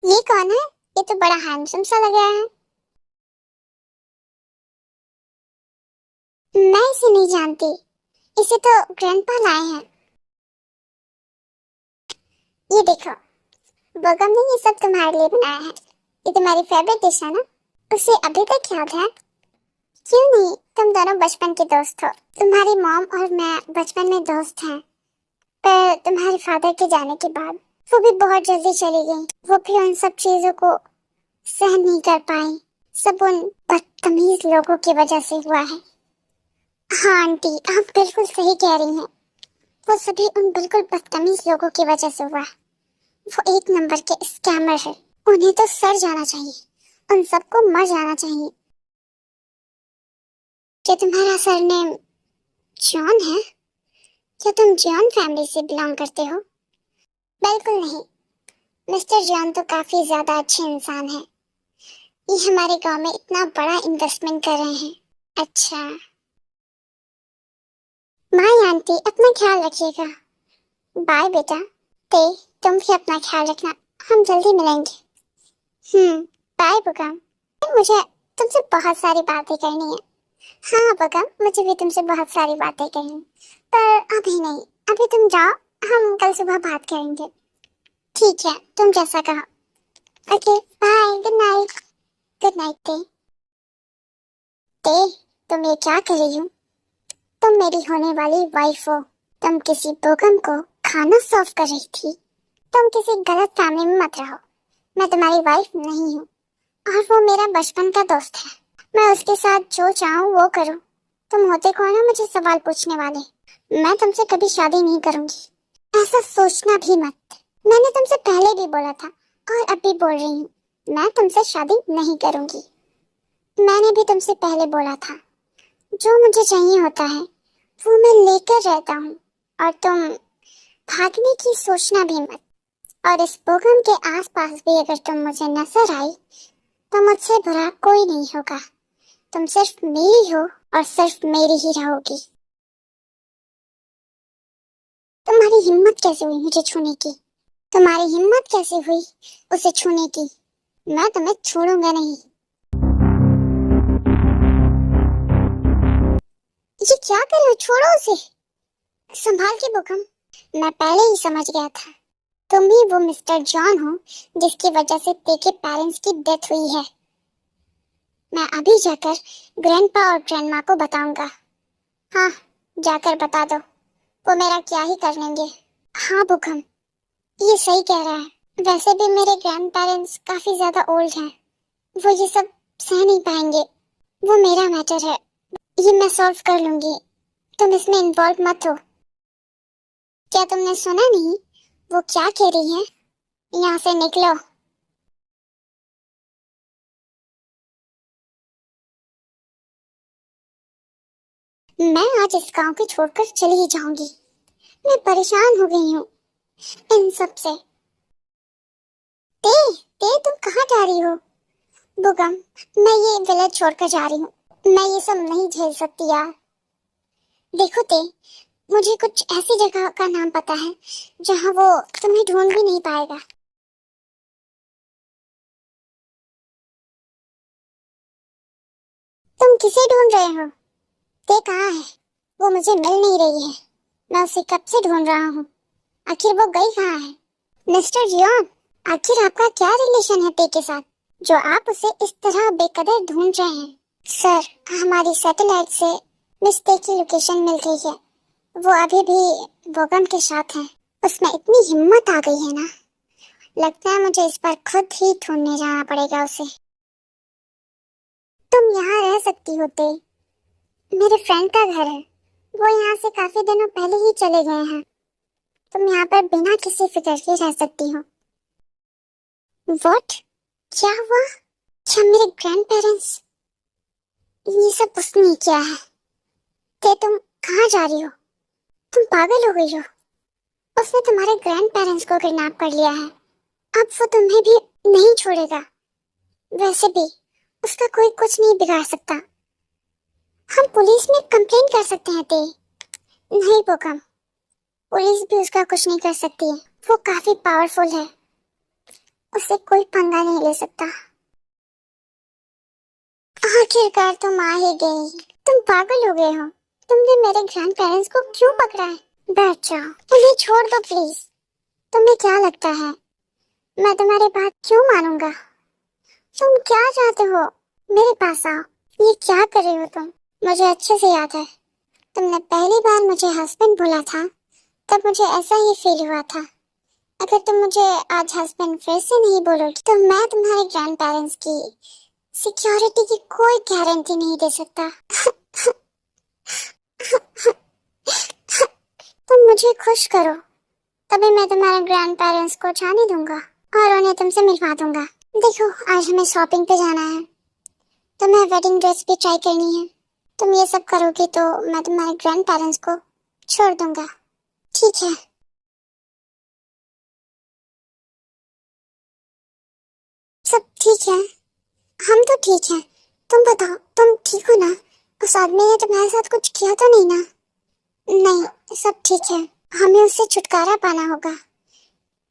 ये कौन है? ये तो बड़ा हैंडसम सा लग रहा है। मैं इसे नहीं जानती, इसे तो ग्रैंडपा लाए हैं। ये देखो, बगम ने ये सब तुम्हारे लिए बनाया है। ये तुम्हारी फेवरेट डिश है ना? उसे अभी तक याद है? क्यों नहीं, तुम दोनों बचपन के दोस्त हो। तुम्हारी मॉम और मैं बचपन में दोस्त हैं, पर तुम्हारे फादर के जाने के बाद वो भी बहुत जल्दी चली गई। वो भी उन सब चीजों को सहन नहीं कर पाई। सब उन बदतमीज लोगों की वजह से हुआ है। हाँ आंटी, आप बिल्कुल सही कह रही हैं। वो सभी उन बिल्कुल बदतमीज लोगों की वजह से हुआ है। वो एक नंबर के स्कैमर है। उन्हें तो सड़ जाना चाहिए, उन सबको मर जाना चाहिए। क्या तुम्हारा सरनेम जॉन है? क्या तुम जॉन फैमिली से बिलोंग करते हो? बिल्कुल नहीं, मिस्टर जॉन तो काफी ज्यादा अच्छे इंसान हैं। ये हमारे गांव में इतना बड़ा इन्वेस्टमेंट कर रहे हैं। अच्छा, बाय आंटी, अपना ख्याल रखिएगा। बाय बेटा। ते, तुम भी अपना ख्याल रखना, हम जल्दी मिलेंगे। बाय बुगम। मुझे तुमसे बहुत सारी बातें करनी है। हाँ बुगम, मुझे भी तुमसे बहुत सारी बातें करनी, पर अभी नहीं। अभी तुम जाओ हम कल सुबह बात करेंगे। ठीक है, तुम जैसा कहो। Okay bye, good night. Good night Tae. तुम ये क्या कर रही हो? तुम मेरी होने वाली वाइफ हो। तुम किसी बोगम को खाना सर्व कर रही थी। तुम किसी गलत फैमिली में मत रहो। मैं तुम्हारी वाइफ नहीं हूँ और वो मेरा बचपन का दोस्त है। मैं उसके साथ जो चाहूँ वो करूँ। तुम होते कौन हो मुझे सवाल पूछने वाले? मैं तुमसे कभी शादी नहीं करूंगी, ऐसा सोचना भी मत। मैंने तुमसे पहले भी बोला था और अब भी बोल रही हूँ, मैं तुमसे शादी नहीं करूंगी। मैंने भी तुमसे पहले बोला था, जो मुझे चाहिए होता है वो मैं लेकर रहता हूँ और तुम भागने की सोचना भी मत। और इस बोगम के आसपास भी अगर तुम मुझे नजर आई तो मुझसे बुरा कोई नहीं होगा। तुम सिर्फ मेरी हो और सिर्फ मेरी ही रहोगी। तुम्हारी हिम्मत कैसे हुई मुझे छूने की? तुम्हारी हिम्मत कैसे हुई उसे छूने की? मैं तुम्हें छोड़ूंगा नहीं। ये क्या कर रहे हो? छोड़ो उसे। संभाल के बोगम। मैं पहले ही समझ गया था तुम ही वो मिस्टर जॉन हो जिसकी वजह से ते के पेरेंट्स की डेथ हुई है। मैं अभी जाकर ग्रैंडपा और ग्रैंडमा को बताऊंगा। हाँ, जाकर बता दो, वो मेरा क्या ही कर लेंगे। हाँ बोगम, ये सही कह रहा है। वैसे भी मेरे ग्रैंड पेरेंट्स काफी ज्यादा ओल्ड हैं, वो ये सब सह नहीं पाएंगे। वो मेरा मैटर है, ये मैं सॉल्व कर लूंगी। तुम इसमें इन्वॉल्व मत हो। क्या तुमने सुना नहीं वो क्या कह रही है? यहाँ से निकलो। मैं आज इस गांव को छोड़कर चली ही जाऊंगी। मैं परेशान हो गई हूँ इन सब से। ते तुम कहाँ जा रही हो? बोगम, मैं ये विलेज छोड़कर जा रही हूँ। मैं ये सब नहीं झेल सकती यार। देखो ते, मुझे कुछ ऐसी जगह का नाम पता है जहाँ वो तुम्हें ढूंढ भी नहीं पाएगा। तुम किसे ढूंढ रहे हो? ते कहाँ है? वो मुझे मिल नहीं रही है। मैं उसे कब से ढूंढ रहा हूँ। आखिर वो गई कहाँ है? मिस्टर जियोन, आखिर आपका क्या रिलेशन है ते के साथ जो आप उसे इस तरह बेकदर ढूंढ रहे हैं? सर, हमारी सैटेलाइट से मिस ते की लोकेशन मिल गई है। वो अभी भी बोगम के साथ है। उसमें इतनी हिम्मत आ गई है ना, लगता है मुझे इस पर खुद ही ढूंढने जाना पड़ेगा उसे। तुम यहाँ रह सकती हो ते, मेरे फ्रेंड का घर है। वो यहाँ से काफी दिनों पहले ही चले गए हैं। तुम यहाँ पर बिना किसी फिक्र के रह सकती हो। What? क्या हुआ? क्या मेरे ग्रैंड पेरेंट्स? ये सब उसने किया है। ते तुम कहाँ जा रही हो? तुम पागल हो गई हो? उसने तुम्हारे ग्रैंड पेरेंट्स को किडनैप कर लिया है। अब वो तुम्हें भी नहीं छोड़ेगा। वैसे भी उसका कोई कुछ नहीं बिगाड़ सकता। हम पुलिस में कंप्लेन कर सकते हैं ते। नहीं बोगम, पुलिस भी उसका कुछ नहीं कर सकती है। वो काफी पावरफुल है, उसे कोई पंगा नहीं ले सकता। आखिरकार तुम आ ही गई। तुम पागल हो गए हो। तुमने मेरे ग्रैंड पेरेंट्स को क्यों पकड़ा है? बैठ जाओ, उन्हें छोड़ दो प्लीज। तुम्हें क्या लगता है मैं तुम्हारी बात क्यों मानूंगा? तुम क्या चाहते हो? मेरे पास आओ। ये क्या कर रहे हो तुम? मुझे अच्छे से याद है, तुमने पहली बार मुझे हस्बैंड बोला था तब मुझे ऐसा ही फील हुआ था। अगर तुम मुझे आज हस्बैंड फिर से नहीं बोलोगी तो मैं तुम्हारे ग्रैंड पेरेंट्स की सिक्योरिटी की कोई गारंटी नहीं दे सकता। तुम मुझे खुश करो, तभी मैं तुम्हारे ग्रैंड पेरेंट्स को जाने दूंगा और उन्हें तुमसे मिलवा दूंगा। देखो, आज हमें शॉपिंग पे जाना है, तुम्हें वेडिंग ड्रेस भी ट्राई करनी है। तुम ये सब करोगी तो मैं तुम्हारे ग्रैंड पेरेंट्स को छोड़ दूंगा, ठीक है? सब ठीक है, हम तो ठीक हैं। तुम बताओ, तुम ठीक हो ना? उस आदमी ने तुम्हारे साथ कुछ किया तो नहीं ना? नहीं, सब ठीक है। हमें उससे छुटकारा पाना होगा।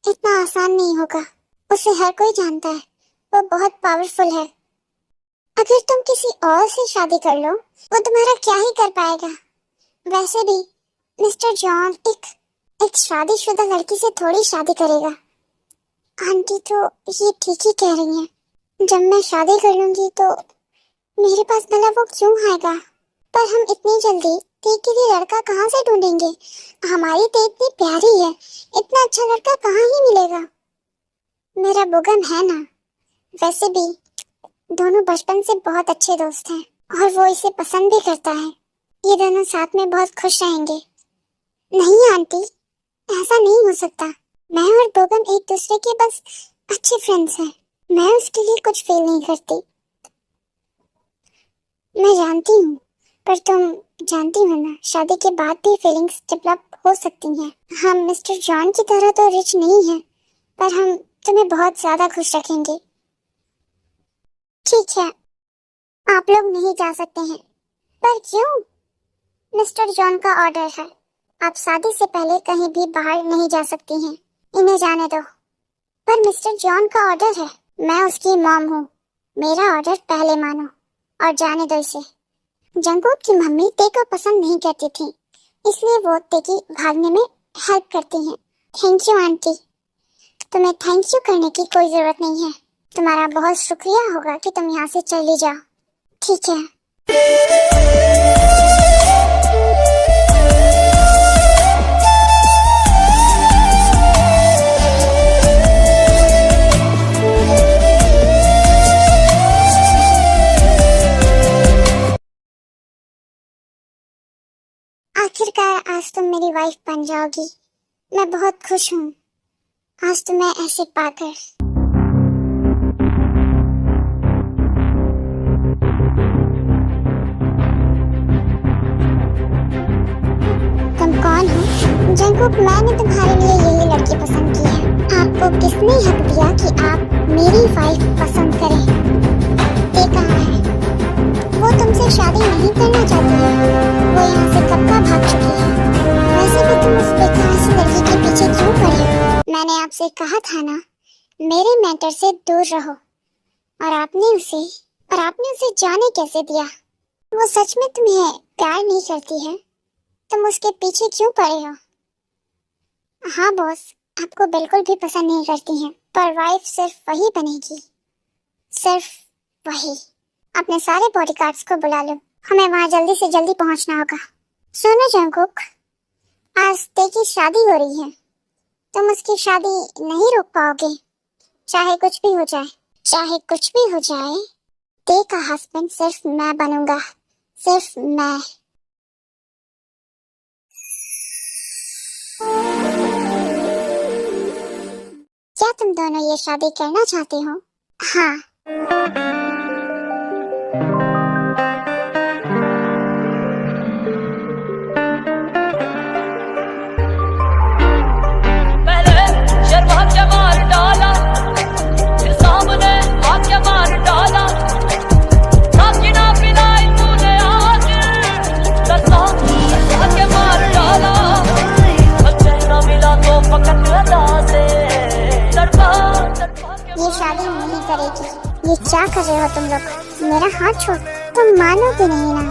इतना आसान नहीं होगा। उसे हर कोई जानता है, वो बहुत पावरफुल है। अगर तुम किसी और से शादी कर लो, वो तुम्हारा क्या ही कर पाएगा? वैसे भी मिस्टर जॉन एक एक शादीशुदा लड़की से थोड़ी शादी करेगा। आंटी तो ये ठीक ही कह रही हैं। जब मैं शादी कर लूंगी तो मेरे पास भला वो क्यों आएगा? पर हम इतनी जल्दी तेज के लिए लड़का कहाँ से ढूंढेंगे? हमारी तेज इतनी प्यारी है, इतना अच्छा लड़का कहाँ ही मिलेगा? मेरा बुगन है ना। वैसे भी दोनों बचपन से बहुत अच्छे दोस्त हैं और वो इसे पसंद भी करता है। ये दोनों साथ में बहुत खुश रहेंगे। नहीं आंटी, ऐसा नहीं हो सकता। मैं और बोगन एक दूसरे के बस अच्छे फ्रेंड्स हैं। मैं उसके लिए कुछ फील नहीं करती। मैं जानती हूँ, पर तुम जानती हो ना, शादी के बाद भी फीलिंग्स डेवलप हो सकती हैं। हम मिस्टर जॉन की तरह तो रिच नहीं हैं, पर हम तुम्हें बहुत ज्यादा खुश रखेंगे। ठीक है, आप लोग नहीं जा सकते हैं। पर क्यों? मिस्टर जॉन का ऑर्डर है। आप शादी से पहले कहीं भी बाहर नहीं जा सकती हैं। इन्हें जाने दो। पर मिस्टर जॉन का ऑर्डर है। मैं उसकी मॉम हूँ। मेरा ऑर्डर पहले मानो और जाने दो इसे। जंगकुक की मम्मी ते को पसंद नहीं करती थी, इसलिए वो ते की भागने में हेल्प करती हैं। Thank you aunty. तुम्हें थैंक यू करने की कोई जरूरत नहीं है। तुम्हारा बहुत शुक्रिया होगा कि तुम यहाँ से चली जाओ। ठीक है। आखिरकार आज तुम मेरी वाइफ बन जाओगी। मैं बहुत खुश हूँ आज तुम्हें ऐसे पाकर। तुम कौन हो? जंगकुक, मैंने तुम्हारे लिए यही लड़की पसंद की है। आपको किसने हक दिया कि आप मेरी वाइफ पसंद करें? ये कहाँ है? वो तुमसे शादी नहीं करना चाहती है। वो यहाँ से कब का भाग चुकी है। वैसे भी तुम उस बेकार सी लड़की के पीछे क्यों पड़े हो? मैंने आपसे कहा था ना, मेरे मैटर से दूर रहो। और आपने उसे जाने कैसे दिया? वो सच में तुम्हें प्यार नहीं करती है। तुम उसके पीछे क्यों पड़े हो? हाँ बॉस, आपको बिल्कुल भी पसंद नहीं करती हैं, पर वाइफ सिर्फ वही बनेगी, सिर्फ वही। अपने सारे बॉडीगार्ड्स को बुला लो, हमें वहाँ जल्दी से जल्दी पहुँचना होगा। सुनो जंगकुक, आज ते की शादी हो रही है। तुम उसकी शादी नहीं रोक पाओगे, चाहे कुछ भी हो जाए। चाहे कुछ भी हो जाए, ते का हस्बैंड सिर्फ मैं बनूंगा, सिर्फ मैं। क्या तुम दोनों ये शादी करना चाहते हो? हाँ। पहले शर्मा के मार डाला, फिर सामने आके मार डाला। ताकि ना पिलाई तूने आज, लड़का आके मार डाला। चेहरा मिला तो पकड़ लगा से लड़का ये शादी नहीं करेगी। ये क्या कर रहे हो तुम लोग? मेरा हाथ छोड़। तुम मानोगे नहीं ना।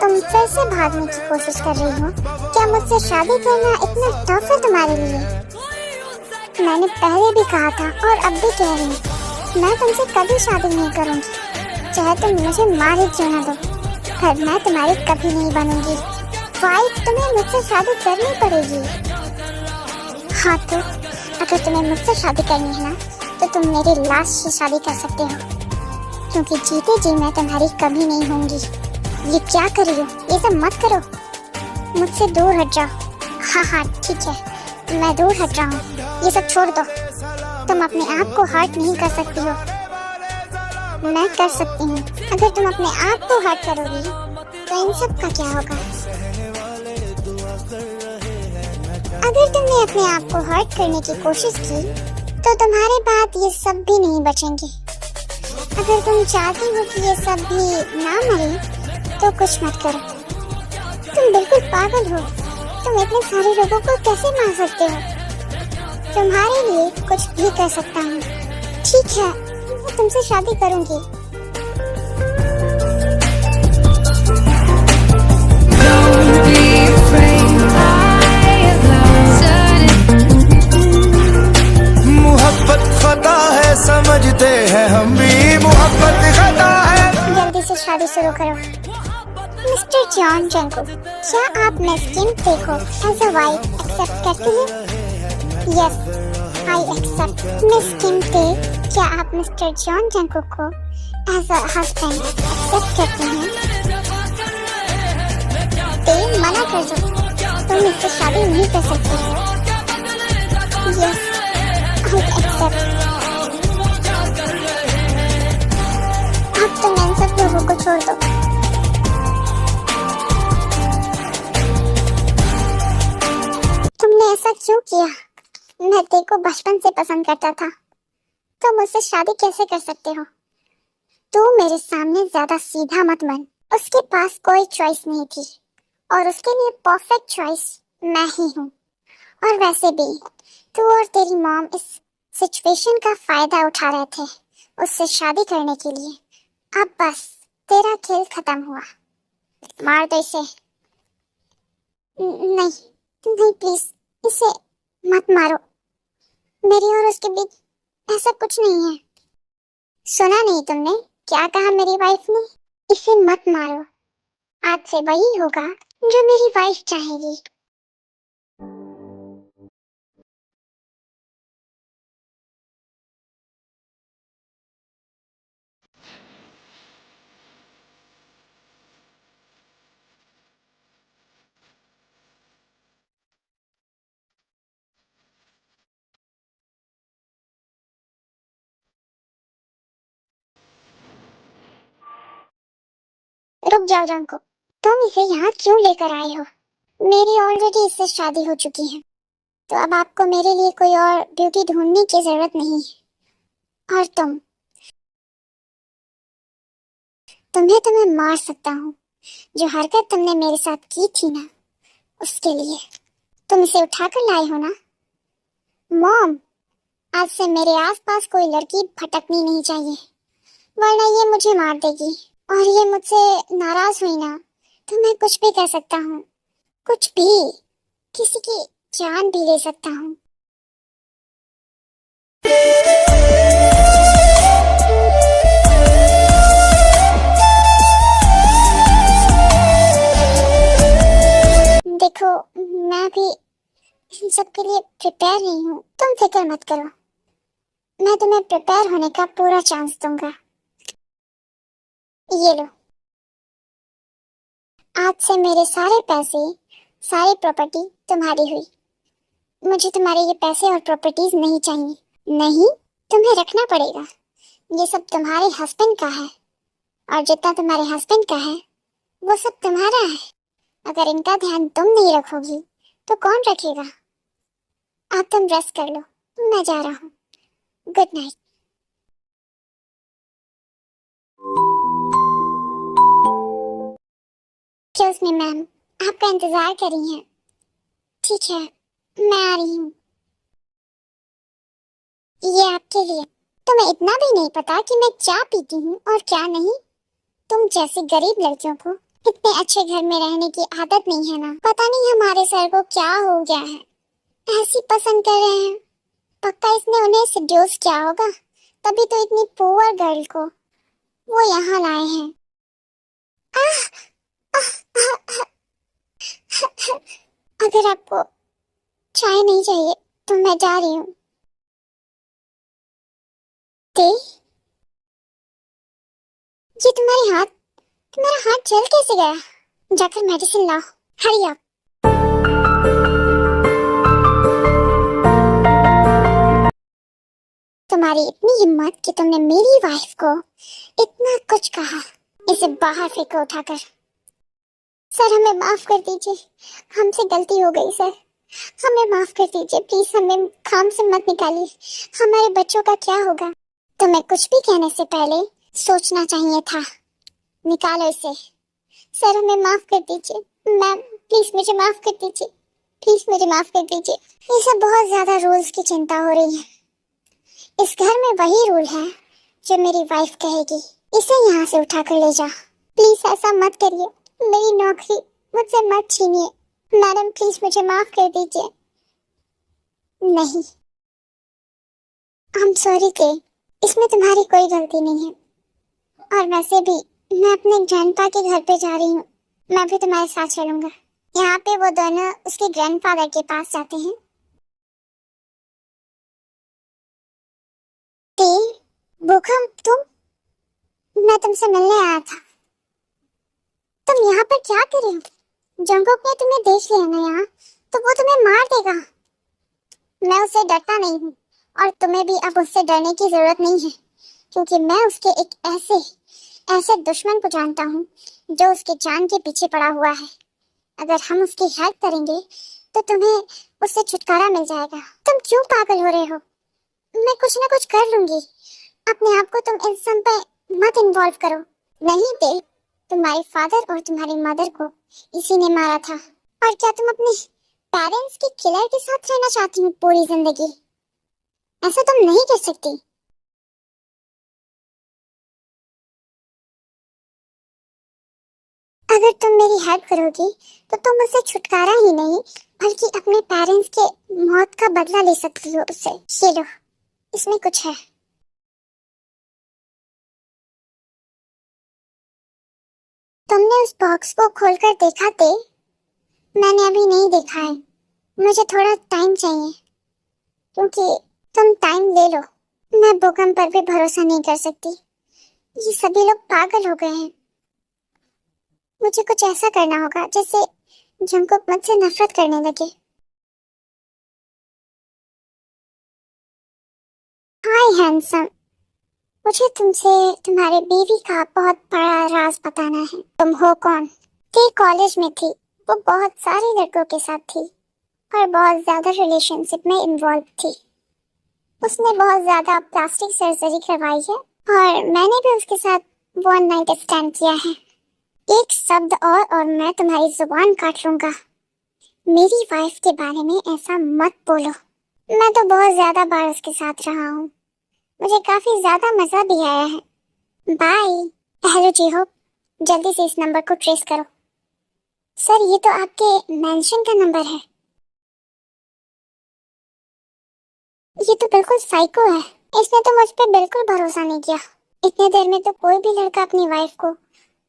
तुम फिर से भागने की कोशिश कर रही हो। क्या मुझसे शादी करना इतना टफ है तुम्हारे लिए? मैंने पहले भी कहा था और अब भी कह रही हूँ, मैं तुमसे कभी शादी नहीं करूँगी। चाहे तुम मुझे मार ही क्यों ना दो, पर मैं तुम्हारी कभी नहीं बनूंगी। वाइफ, तुम्हें मुझसे शादी करनी पड़ेगी। हाँ तो अगर तुम्हें मुझसे शादी करनी है ना, तो तुम मेरी लाश से शादी कर सकते हो, क्योंकि जीते जी मैं तुम्हारी कभी नहीं होंगी। ये क्या कर रही हो? ये सब मत करो। मुझसे दूर हट जाओ। हाँ हाँ ठीक है, मैं दूर हट रहा हूँ। ये सब छोड़ दो। तुम अपने आप को हर्ट नहीं कर सकती हो। मैं कर सकती हूँ। अगर तुम अपने आप को हर्ट करोगी तो इन सब का क्या होगा? अगर तुमने अपने आप को हर्ट करने की कोशिश की तो तुम्हारे बाद ये सब भी नहीं बचेंगे। अगर तुम चाहती हो कि ये सब भी ना मरे तो कुछ मत करो। तुम बिल्कुल पागल हो। तुम इतने सारे लोगों को कैसे मार सकते हो? तुम्हारे लिए कुछ भी कर सकता हूँ। ठीक है, मैं तुमसे शादी करूँगी। Don't be afraid, I have love. पता है, समझते हैं हम भी मोहब्बत खता है। जल्दी से शादी शुरू करो। मिस्टर जॉन जंको, क्या आप मिस किम ते को एज अ वाइफ एक्सेप्ट करते हैं? Yes, I accept. Miss Kim Tae, क्या आप मिस्टर जॉन जंको को एज अ हस्बैंड एक्सेप्ट करते हैं? ते मना कर दो, तुम इससे शादी नहीं कर सकते। Yes, I accept. अब तुम इन सब लोगों को छोड़ दो। तुमने ऐसा क्यों किया? मैं ते को बचपन से पसंद करता था, तो मुझसे शादी कैसे कर सकते हो? तू मेरे सामने ज्यादा सीधा मत बन। उसके पास कोई चॉइस नहीं थी और उसके लिए परफेक्ट चॉइस मैं ही हूँ। और वैसे भी तू और तेरी मॉम इस सिचुएशन का फायदा उठा रहे थे उससे शादी करने के लिए। अब बस तेरा खेल खत्म हुआ। मार दो इसे। नहीं नहीं, प्लीज इसे मत मारो। मेरी और उसके बीच ऐसा कुछ नहीं है। सुना नहीं तुमने क्या कहा मेरी वाइफ ने? इसे मत मारो। आज से वही होगा जो मेरी वाइफ चाहेगी। रुक जाओ जांको, तुम इसे यहाँ क्यों लेकर आए हो? मेरी ऑलरेडी इससे शादी हो चुकी है, तो अब आपको मेरे लिए कोई और ब्यूटी ढूंढने की जरूरत नहीं है। और तुम्हें तो मैं मार सकता हूँ। जो हरकत तुमने मेरे साथ की थी ना, उसके लिए। तुम इसे उठाकर लाए हो ना? मॉम, आज से मेरे आसपास कोई लड़की भटकनी नहीं चाहिए, वरना ये मुझे मार देगी। और ये मुझसे नाराज हुई ना, तो मैं कुछ भी कर सकता हूँ। कुछ भी, किसी की जान भी ले सकता हूँ। देखो, मैं भी इन सब के लिए प्रिपेयर नहीं हूँ। तुम फिक्र मत करो, मैं तुम्हें प्रिपेयर होने का पूरा चांस दूंगा। ये लो, आज से मेरे सारे पैसे, सारी प्रॉपर्टी तुम्हारी हुई। मुझे तुम्हारे ये पैसे और प्रॉपर्टीज नहीं चाहिए। नहीं, तुम्हें रखना पड़ेगा। ये सब तुम्हारे हस्बैंड का है, और जितना तुम्हारे हस्बैंड का है वो सब तुम्हारा है। अगर इनका ध्यान तुम नहीं रखोगी तो कौन रखेगा? अब तुम रेस्ट कर लो, मैं जा रहा हूँ। Good night. Excuse me ma'am, आपका इंतजार कर रही हैं। ठीक है, मैं आ रही हूँ। ये आपके लिए। तुम्हें इतना भी नहीं पता कि मैं क्या पीती हूँ और क्या नहीं? तुम जैसी गरीब लड़कियों को इतने अच्छे घर में रहने की आदत नहीं है ना। पता नहीं हमारे सर को क्या हो गया है, ऐसी पसंद कर रहे हैं। पक्का इसने उन्हें सेड्यूस किया होगा, तभी तो इतनी पुअर गर्ल को वो यहाँ लाए हैं। अगर आपको चाय नहीं चाहिए तो मैं जा रही हूँ। ये तुम्हारा हाथ जल कैसे गया? जाकर मेडिसिन लाओ, हरी आप। तुम्हारी इतनी हिम्मत कि तुमने मेरी वाइफ को इतना कुछ कहा। इसे बाहर फेंको उठाकर। सर, हमें माफ कर दीजिए, हमसे गलती हो गई सर, हमें माफ कर दीजिए प्लीज। हमें काम से मत निकालिए, हमारे बच्चों का क्या होगा? तुम्हें कुछ भी कहने से पहले सोचना चाहिए था। निकालो इसे। सर, हमें माफ कर दीजिए। मैम प्लीज मुझे माफ कर दीजिए, प्लीज मुझे माफ कर दीजिए। ये सब बहुत ज्यादा रूल्स की चिंता हो रही है। इस घर में वही रूल है जो मेरी वाइफ कहेगी। इसे यहाँ से उठाकर ले जा। प्लीज ऐसा मत करिए, मेरी नौकरी मुझसे मत छीनिए। मैडम प्लीज मुझे माफ कर दीजिए। नहीं, I'm sorry ते, इसमें तुम्हारी कोई गलती नहीं है। और वैसे भी मैं अपने ग्रैंडपा के घर पे जा रही हूँ, मैं भी तुम्हारे साथ चलूंगा। यहाँ पे वो दोनों उसके ग्रैंडफादर के पास जाते हैं। ते, भूकंप तुम, मैं तुमसे मिलने आया था। तुम यहाँ पर क्या कर रहे हो? जंगोक ने तुम्हें देख लिया ना यहाँ, तो वो तुम्हें मार देगा। मैं उससे डरता नहीं हूँ और तुम्हें भी अब उससे डरने की जरूरत नहीं है, क्योंकि मैं उसके एक ऐसे दुश्मन को जानता हूँ जो उसके जान के पीछे पड़ा हुआ है। अगर हम उसकी हेल्प करेंगे तो तुम्हें उससे छुटकारा मिल जाएगा। तुम क्यों पागल हो रहे हो? मैं कुछ ना कुछ कर लूंगी। अपने आप को तुम इन सब पे मत इन्वॉल्व करो। नहीं ते, तुम्हारे फादर और तुम्हारी मदर को इसी ने मारा था। और क्या तुम अपने पेरेंट्स के किलर के साथ रहना चाहती हो पूरी जिंदगी? ऐसा तुम नहीं कर सकती। अगर तुम मेरी हेल्प करोगी तो तुम उससे छुटकारा ही नहीं बल्कि अपने पेरेंट्स के मौत का बदला ले सकती हो उससे। ये लो, इसमें कुछ है। तुमने उस बॉक्स को खोलकर देखा थे? मैंने अभी नहीं देखा है, मुझे थोड़ा टाइम चाहिए। क्योंकि तुम टाइम ले लो, मैं भूकंप पर भी भरोसा नहीं कर सकती। ये सभी लोग पागल हो गए हैं। मुझे कुछ ऐसा करना होगा जिससे जंगकुक मुझसे नफरत करने लगे। हाय हैंडसम, मुझे तुमसे तुम्हारे बीवी का बहुत बड़ा राज बताना है। तुम हो कौन? ते कॉलेज में थी, वो बहुत सारे लड़कों के साथ थी और बहुत ज्यादा रिलेशनशिप में इन्वॉल्व थी। उसने बहुत ज्यादा प्लास्टिक सर्जरी करवाई है और मैंने भी उसके साथ वन नाइट स्टैंड किया है। एक शब्द और मैं तुम्हारी जुबान काट लूंगा। मेरी वाइफ के बारे में ऐसा मत बोलो। मैं तो बहुत ज्यादा बार उसके साथ रहा हूँ, मुझे काफी ज्यादा मजा भी आया है। बाय। हेलो जी हो, जल्दी से इस नंबर को ट्रेस करो। सर, ये तो आपके मेंशन का नंबर है। ये तो बिल्कुल साइको है, इसने तो मुझ पे बिल्कुल भरोसा नहीं किया। इतने देर में तो कोई भी लड़का अपनी वाइफ को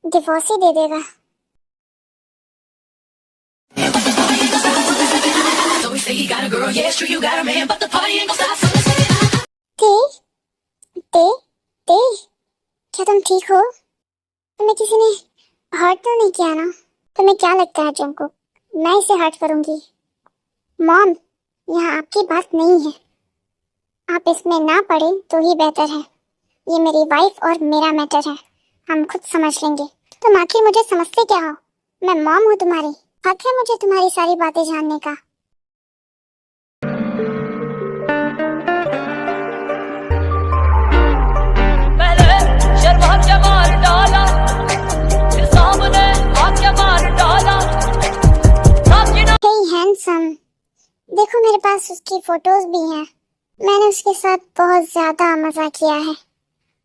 डिवोर्स ही दे देगा। ते, ते, ते, क्या तुम ठीक हो? तुम्हें किसी ने हर्ट तो नहीं किया ना? तुम्हें क्या लगता है जंगकुक, मैं इसे हर्ट करूंगी? मॉम, यहाँ आपकी बात नहीं है। आप इसमें ना पड़े तो ही बेहतर है। ये मेरी वाइफ और मेरा मैटर है, हम खुद समझ लेंगे। तुम आखिर मुझे समझते क्या हो? मैं मॉम हूँ तुम्हारी, हक है मुझे तुम्हारी सारी बातें जानने का। पहले शर्मा के मार डाला, फिर सामने आके मार डाला। हे हैंडसम, देखो मेरे पास उसकी फोटोज भी हैं। मैंने उसके साथ बहुत ज्यादा मजा किया है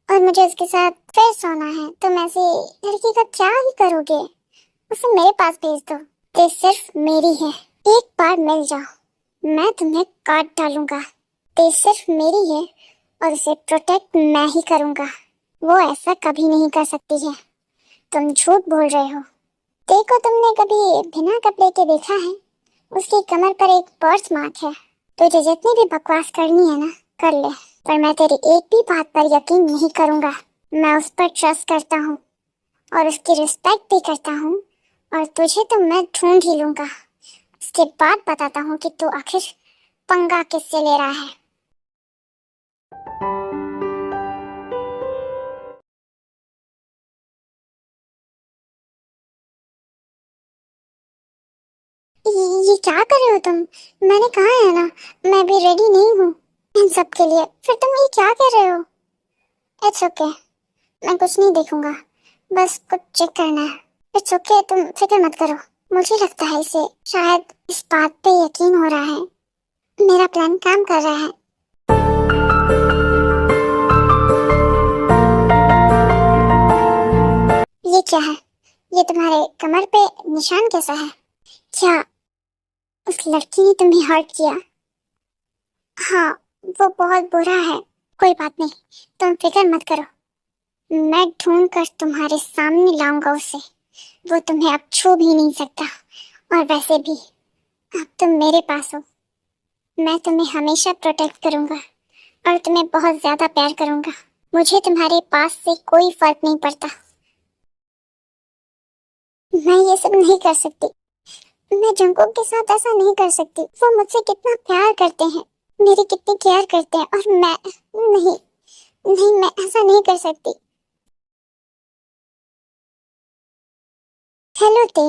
और मुझे उसके साथ फिर सोना है। तुम ऐसी लड़की का क्या ही करोगे? उसे मेरे पास भेज दो। ये सिर्फ मेरी है, एक बार मिल जाओ, मैं तुम्हें काट डालूंगा। ये सिर्फ मेरी है और उसे प्रोटेक्ट मैं ही करूंगा। वो ऐसा कभी नहीं कर सकती है। तुम झूठ बोल रहे हो। देखो, तुमने कभी बिना कपड़े के देखा है? उसकी कमर पर एक बर्थ मार्क है। तुझे जितनी भी बकवास करनी है ना, कर ले, पर मैं तेरी एक भी बात पर यकीन नहीं करूंगा। मैं उस पर ट्रस्ट करता हूँ और उसकी रिस्पेक्ट भी करता हूँ, और तुझे तो मैं ढूंढ ही लूंगा। उसके बाद बताता हूँ कि तू आखिर पंगा किससे ले रहा है। ये क्या कर रहे हो तुम? मैंने कहा है ना, मैं भी रेडी नहीं हूँ इन सब के लिए। फिर तुम ये क्या कर रहे हो? इट्स ओके, मैं कुछ नहीं देखूंगा, बस कुछ चेक करना है। इट्स ओके, तुम फिक्र मत करो। मुझे लगता है इसे शायद इस बात पे यकीन हो रहा है, मेरा प्लान काम कर रहा है। ये क्या है? ये तुम्हारे कमर पे निशान कैसा है? क्या उस लड़की ने तुम्हें हर्ट किया? हाँ, वो बहुत बुरा है। कोई बात नहीं, तुम फिक्र मत करो, मैं ढूंढ कर तुम्हारे सामने लाऊंगा उसे। वो तुम्हें अब छू भी नहीं सकता। और वैसे भी अब तुम मेरे पास हो, मैं तुम्हें हमेशा प्रोटेक्ट करूंगा और तुम्हें बहुत ज्यादा प्यार करूंगा। मुझे तुम्हारे पास से कोई फर्क नहीं पड़ता। मैं ये सब नहीं कर सकती, मैं जंगकोक के साथ ऐसा नहीं कर सकती। वो मुझसे कितना प्यार करते हैं, मेरी कितनी केयर करते हैं, और मैं नहीं, नहीं, मैं ऐसा नहीं कर सकती। हेलो ते,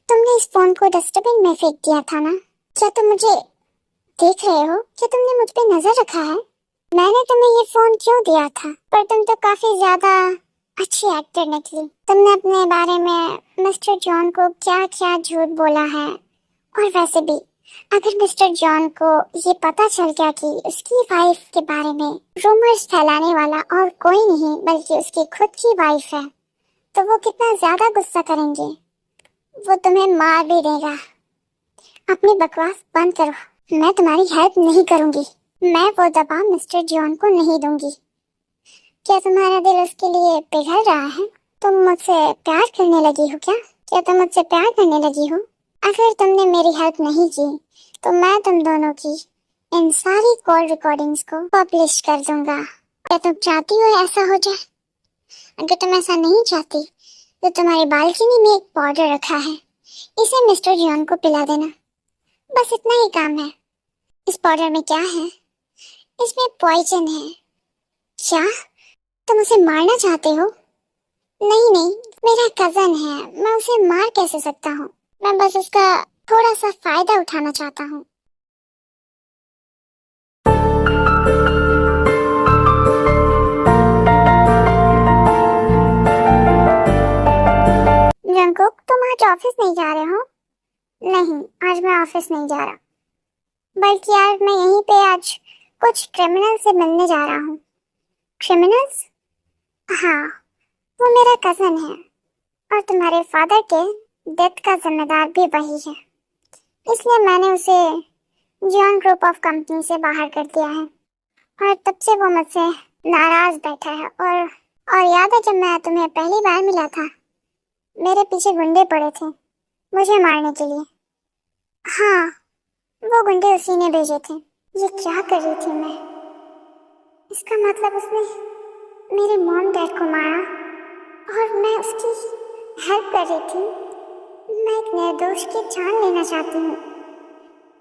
तुमने इस फोन को डस्टबिन में फेंक दिया था ना? क्या तुम मुझे देख रहे हो? क्या तुमने मुझ पे नजर रखा है? मैंने तुम्हें ये फोन क्यों दिया था? पर तुम तो काफी ज्यादा अच्छी एक्टर निकली। तुमने अपने बारे में मिस्टर जॉन को क्या क्या झूठ बोला है। और वैसे भी अगर मिस्टर जॉन को ये पता चल गया कि उसकी वाइफ के बारे में रूमर्स फैलाने वाला और कोई नहीं बल्कि उसकी खुद की वाइफ है, तो वो कितना ज्यादा गुस्सा करेंगे। वो तुम्हें मार भी देगा। अपनी बकवास बंद करो, मैं तुम्हारी हेल्प नहीं करूंगी। मैं वो दवा मिस्टर जॉन को नहीं दूंगी। क्या तुम्हारा दिल उसके लिए पिघल रहा है? तुम मुझसे प्यार करने लगी हो क्या? क्या तुम मुझसे प्यार करने लगी हो? अगर तुमने मेरी हेल्प नहीं की तो मैं तुम दोनों की इन सारी कॉल रिकॉर्डिंग्स को पब्लिश कर दूंगा। क्या तुम चाहती हो ऐसा हो जाए? अगर तुम ऐसा नहीं चाहती तो तुम्हारी बालकनी में एक पाउडर रखा है, इसे मिस्टर जॉन को पिला देना। बस इतना ही काम है। इस पाउडर में क्या है? इसमें पॉइजन है। क्या तुम उसे मारना चाहते हो? नहीं नहीं, मेरा कजन है, मैं उसे मार कैसे सकता हूँ? मैं बस उसका थोड़ा सा फायदा उठाना चाहता हूँ। जंगकुक, तुम आज ऑफिस नहीं जा रहे हो? नहीं, आज मैं ऑफिस नहीं जा रहा, बल्कि आज मैं यहीं पे आज कुछ क्रिमिनल से मिलने जा रहा हूँ। क्रिमिनल्स? हाँ, वो मेरा कजन है और तुम्हारे फादर के डेथ का जिम्मेदार भी वही है। इसलिए मैंने उसे जॉन ग्रुप ऑफ कंपनी से बाहर कर दिया है और तब से वो मुझसे नाराज बैठा है। और याद है जब मैं तुम्हें पहली बार मिला था, मेरे पीछे गुंडे पड़े थे मुझे मारने के लिए। हाँ, वो गुंडे उसी ने भेजे थे। ये क्या कर रही थी मैं? इसका मतलब उसने मेरे मॉम डैड को मारा और मैं उसकी हेल्प कर रही थी। मैं एक निर्दोष की जान लेना चाहती हूँ।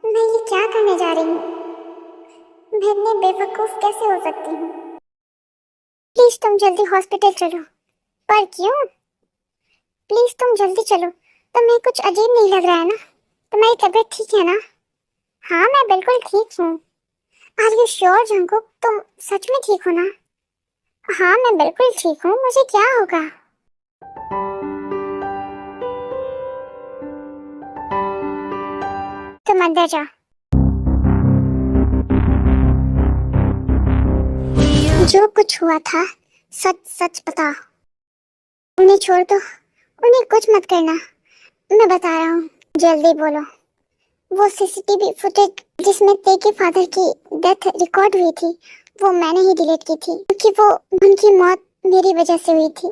मैं ये क्या करने जा रही हूँ? मैं इतनी बेवकूफ कैसे हो सकती हूँ? प्लीज तुम जल्दी हॉस्पिटल चलो। पर क्यों? प्लीज तुम जल्दी चलो। तुम्हें कुछ अजीब नहीं लग रहा है ना? तुम्हारी तबीयत ठीक है ना? हाँ, मैं बिल्कुल ठीक हूँ। आर यू श्योर जंगकुक, तुम सच में ठीक हो ना? हाँ, मैं बिल्कुल ठीक हूँ। मुझे क्या होगा? तुम अंदर जाओ। जो कुछ हुआ था सच सच बताओ। उन्हें छोड़ दो, उन्हें कुछ मत करना। मैं बता रहा हूँ, जल्दी बोलो। वो सीसीटीवी फुटेज जिसमें ते के फादर की डेथ रिकॉर्ड हुई थी, वो मैंने ही डिलीट की थी, क्योंकि वो उनकी मौत मेरी वजह से हुई थी।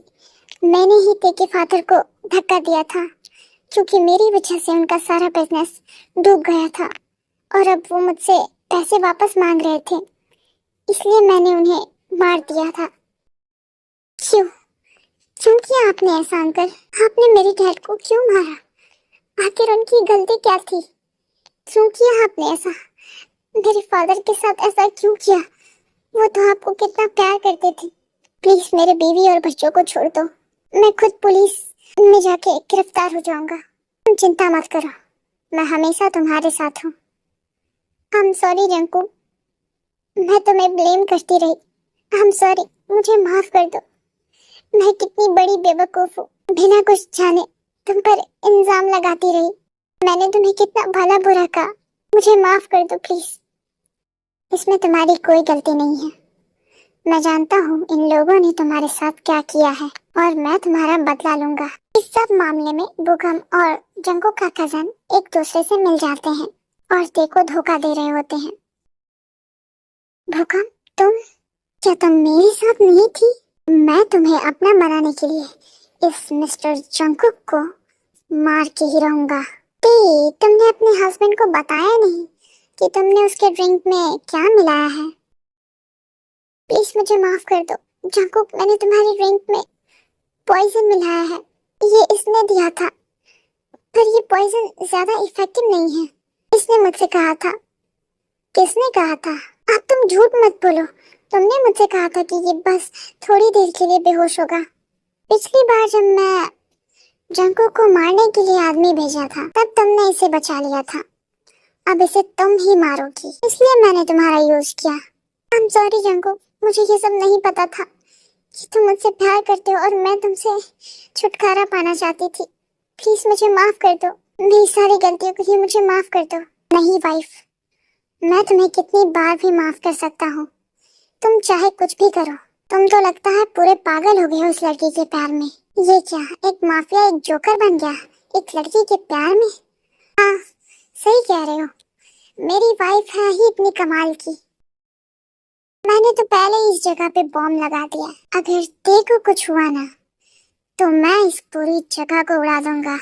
मैंने ही ते के फादर को धक्का दिया था, क्योंकि मेरी वजह से उनका सारा बिजनेस डूब गया था और अब वो मुझसे पैसे वापस मांग रहे थे, इसलिए मैंने उन्हें मार दिया था। क्यों क्यों किया आपने ऐसा अंकल? आपने मेरे डैड को क्यों मारा? आखिर उनकी गलती क्या थी? क्यों किया आपने ऐसा? मेरे फादर के साथ ऐसा क्यों किया? वो तो आपको कितना प्यार करते थे। प्लीज मेरे बीवी और बच्चों को छोड़ दो। मैं खुद पुलिस में जाके गिरफ्तार हो जाऊंगा। तुम चिंता मत करो, मैं हमेशा तुम्हारे साथ हूँ। आई एम सॉरी जंकू, मैं तुम्हें ब्लेम करती रही। आई एम सॉरी, मुझे माफ कर दो। मैं कितनी बड़ी बेवकूफ हूँ, बिना कुछ जाने तुम पर इल्जाम लगाती रही। मैंने तुम्हें कितना भला बुरा कहा। मुझे माफ कर दो प्लीज। इसमें तुम्हारी कोई गलती नहीं है। मैं जानता हूँ इन लोगों ने तुम्हारे साथ क्या किया है और मैं तुम्हारा बदला लूंगा। इस सब मामले में बुगम और जंगो का कजन एक दूसरे से मिल जाते हैं और ते को धोखा दे रहे होते हैं। भूकंप, तुम क्या तुम मेरे साथ नहीं थी? मैं तुम्हें अपना बनाने के लिए इस मिस्टर जंकुक को मार के ही रहूंगा। तुमने अपने हस्बैंड को बताया नहीं कि तुमने उसके ड्रिंक में क्या मिलाया है? प्लीज मुझे माफ कर दो जंकुक, मैंने तुम्हारे ड्रिंक में पॉइजन मिलाया है। ये इसने दिया था, पर ये पॉइजन ज्यादा इफेक्टिव नहीं है। इसने मुझसे कहा था। किसने कहा था? अब तुम झूठ मत बोलो। तुमने मुझसे कहा था कि ये बस थोड़ी देर के लिए बेहोश होगा। पिछली बार जब मैं जंकुक को मारने के लिए आदमी भेजा था, तब तुमने इसे बचा लिया था। अब इसे तुम ही मारोगी, इसलिए मैंने तुम्हारा यूज किया। आई एम सॉरी जंकुक, मुझे ये सब नहीं पता था कि तुम मुझसे प्यार करते हो और मैं तुमसे छुटकारा पाना चाहती थी। प्लीज मुझे माफ कर दो, मेरी सारी गलतियों के लिए मुझे माफ कर दो। नहीं वाइफ, मैं तुम्हें कितनी बार भी माफ कर सकता हूँ। तुम चाहे कुछ भी करो। तुम तो लगता है पूरे पागल हो गए हो उस लड़की के प्यार में। ये क्या, एक माफिया एक जोकर बन गया एक लड़की के प्यार में? हाँ सही कह रहे हो, मेरी वाइफ है ही इतनी कमाल की। मैंने तो पहले ही इस जगह पे बॉम्ब लगा दिया। अगर देखो कुछ हुआ ना तो मैं इस पूरी जगह को उड़ा दूंगा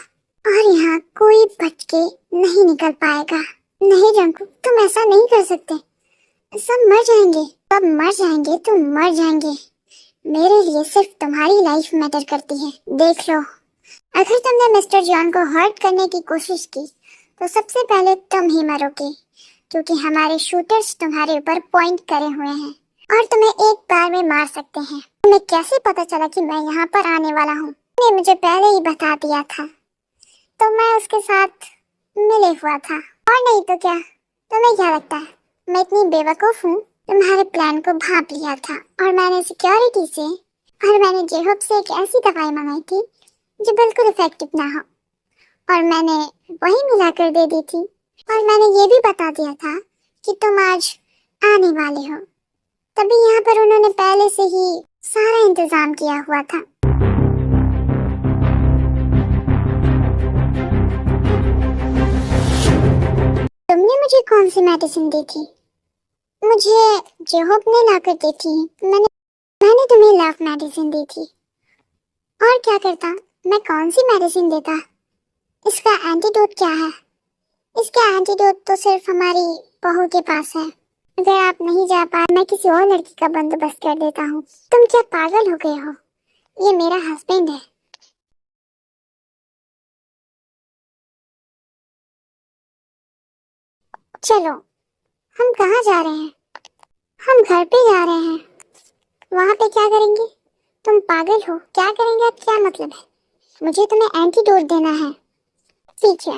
और यहाँ कोई बच के नहीं निकल पाएगा। नहीं जंकू, तुम ऐसा नहीं कर सकते। सब मर जाएंगे, सब मर जाएंगे, तुम मर जाएंगे। मेरे लिए सिर्फ तुम्हारी लाइफ मैटर करती है। देख लो, अगर तुमने मिस्टर जॉन को हर्ट करने की कोशिश की तो सबसे पहले तुम ही मरोगे, क्योंकि हमारे शूटर्स तुम्हारे ऊपर पॉइंट करे हुए हैं और तुम्हें एक बार में मार सकते हैं। तुम्हें कैसे पता चला कि मैं यहाँ पर आने वाला हूँ? ने मुझे पहले ही बता दिया था, तो मैं उसके साथ मिले हुआ था। और नहीं तो क्या, तुम्हें क्या लगता है मैं इतनी बेवकूफ हूँ? तुम्हारे प्लान को भांप लिया था और मैंने सिक्योरिटी से और मैंने जेहब से एक ऐसी दवाई मंगाई थी जो बिल्कुल इफेक्टिव ना हो, और मैंने वही मिलाकर दे दी थी। और मैंने ये भी बता दिया था कि तुम आज आने वाले हो, तभी यहाँ पर उन्होंने पहले से ही सारा इंतजाम किया हुआ था। तुमने मुझे कौन सी मेडिसिन दी थी? मुझे जेहब ने लाकर दी थी। मैंने तुम्हें लव मेडिसिन दी थी। और क्या करता? मैं कौन सी मेडिसिन देता? इसका एंटीडोट क्या है? इसका एंटीडोट तो सिर्फ हमारी बहू के पास है। अगर आप नहीं जा पाए, मैं किसी और लड़की का बंदोबस्त कर देता हूँ। तुम क्या पागल हो गए हो? ये मेरा हस्बैंड है। चलो, हम कहाँ जा रहे हैं? हम घर पे जा रहे हैं। वहाँ पे क्या करेंगे? तुम पागल हो? क्या करेंगे? अब क्या मतलब है? मुझे तुम्हें एंटीडोट देना है। ठीक है।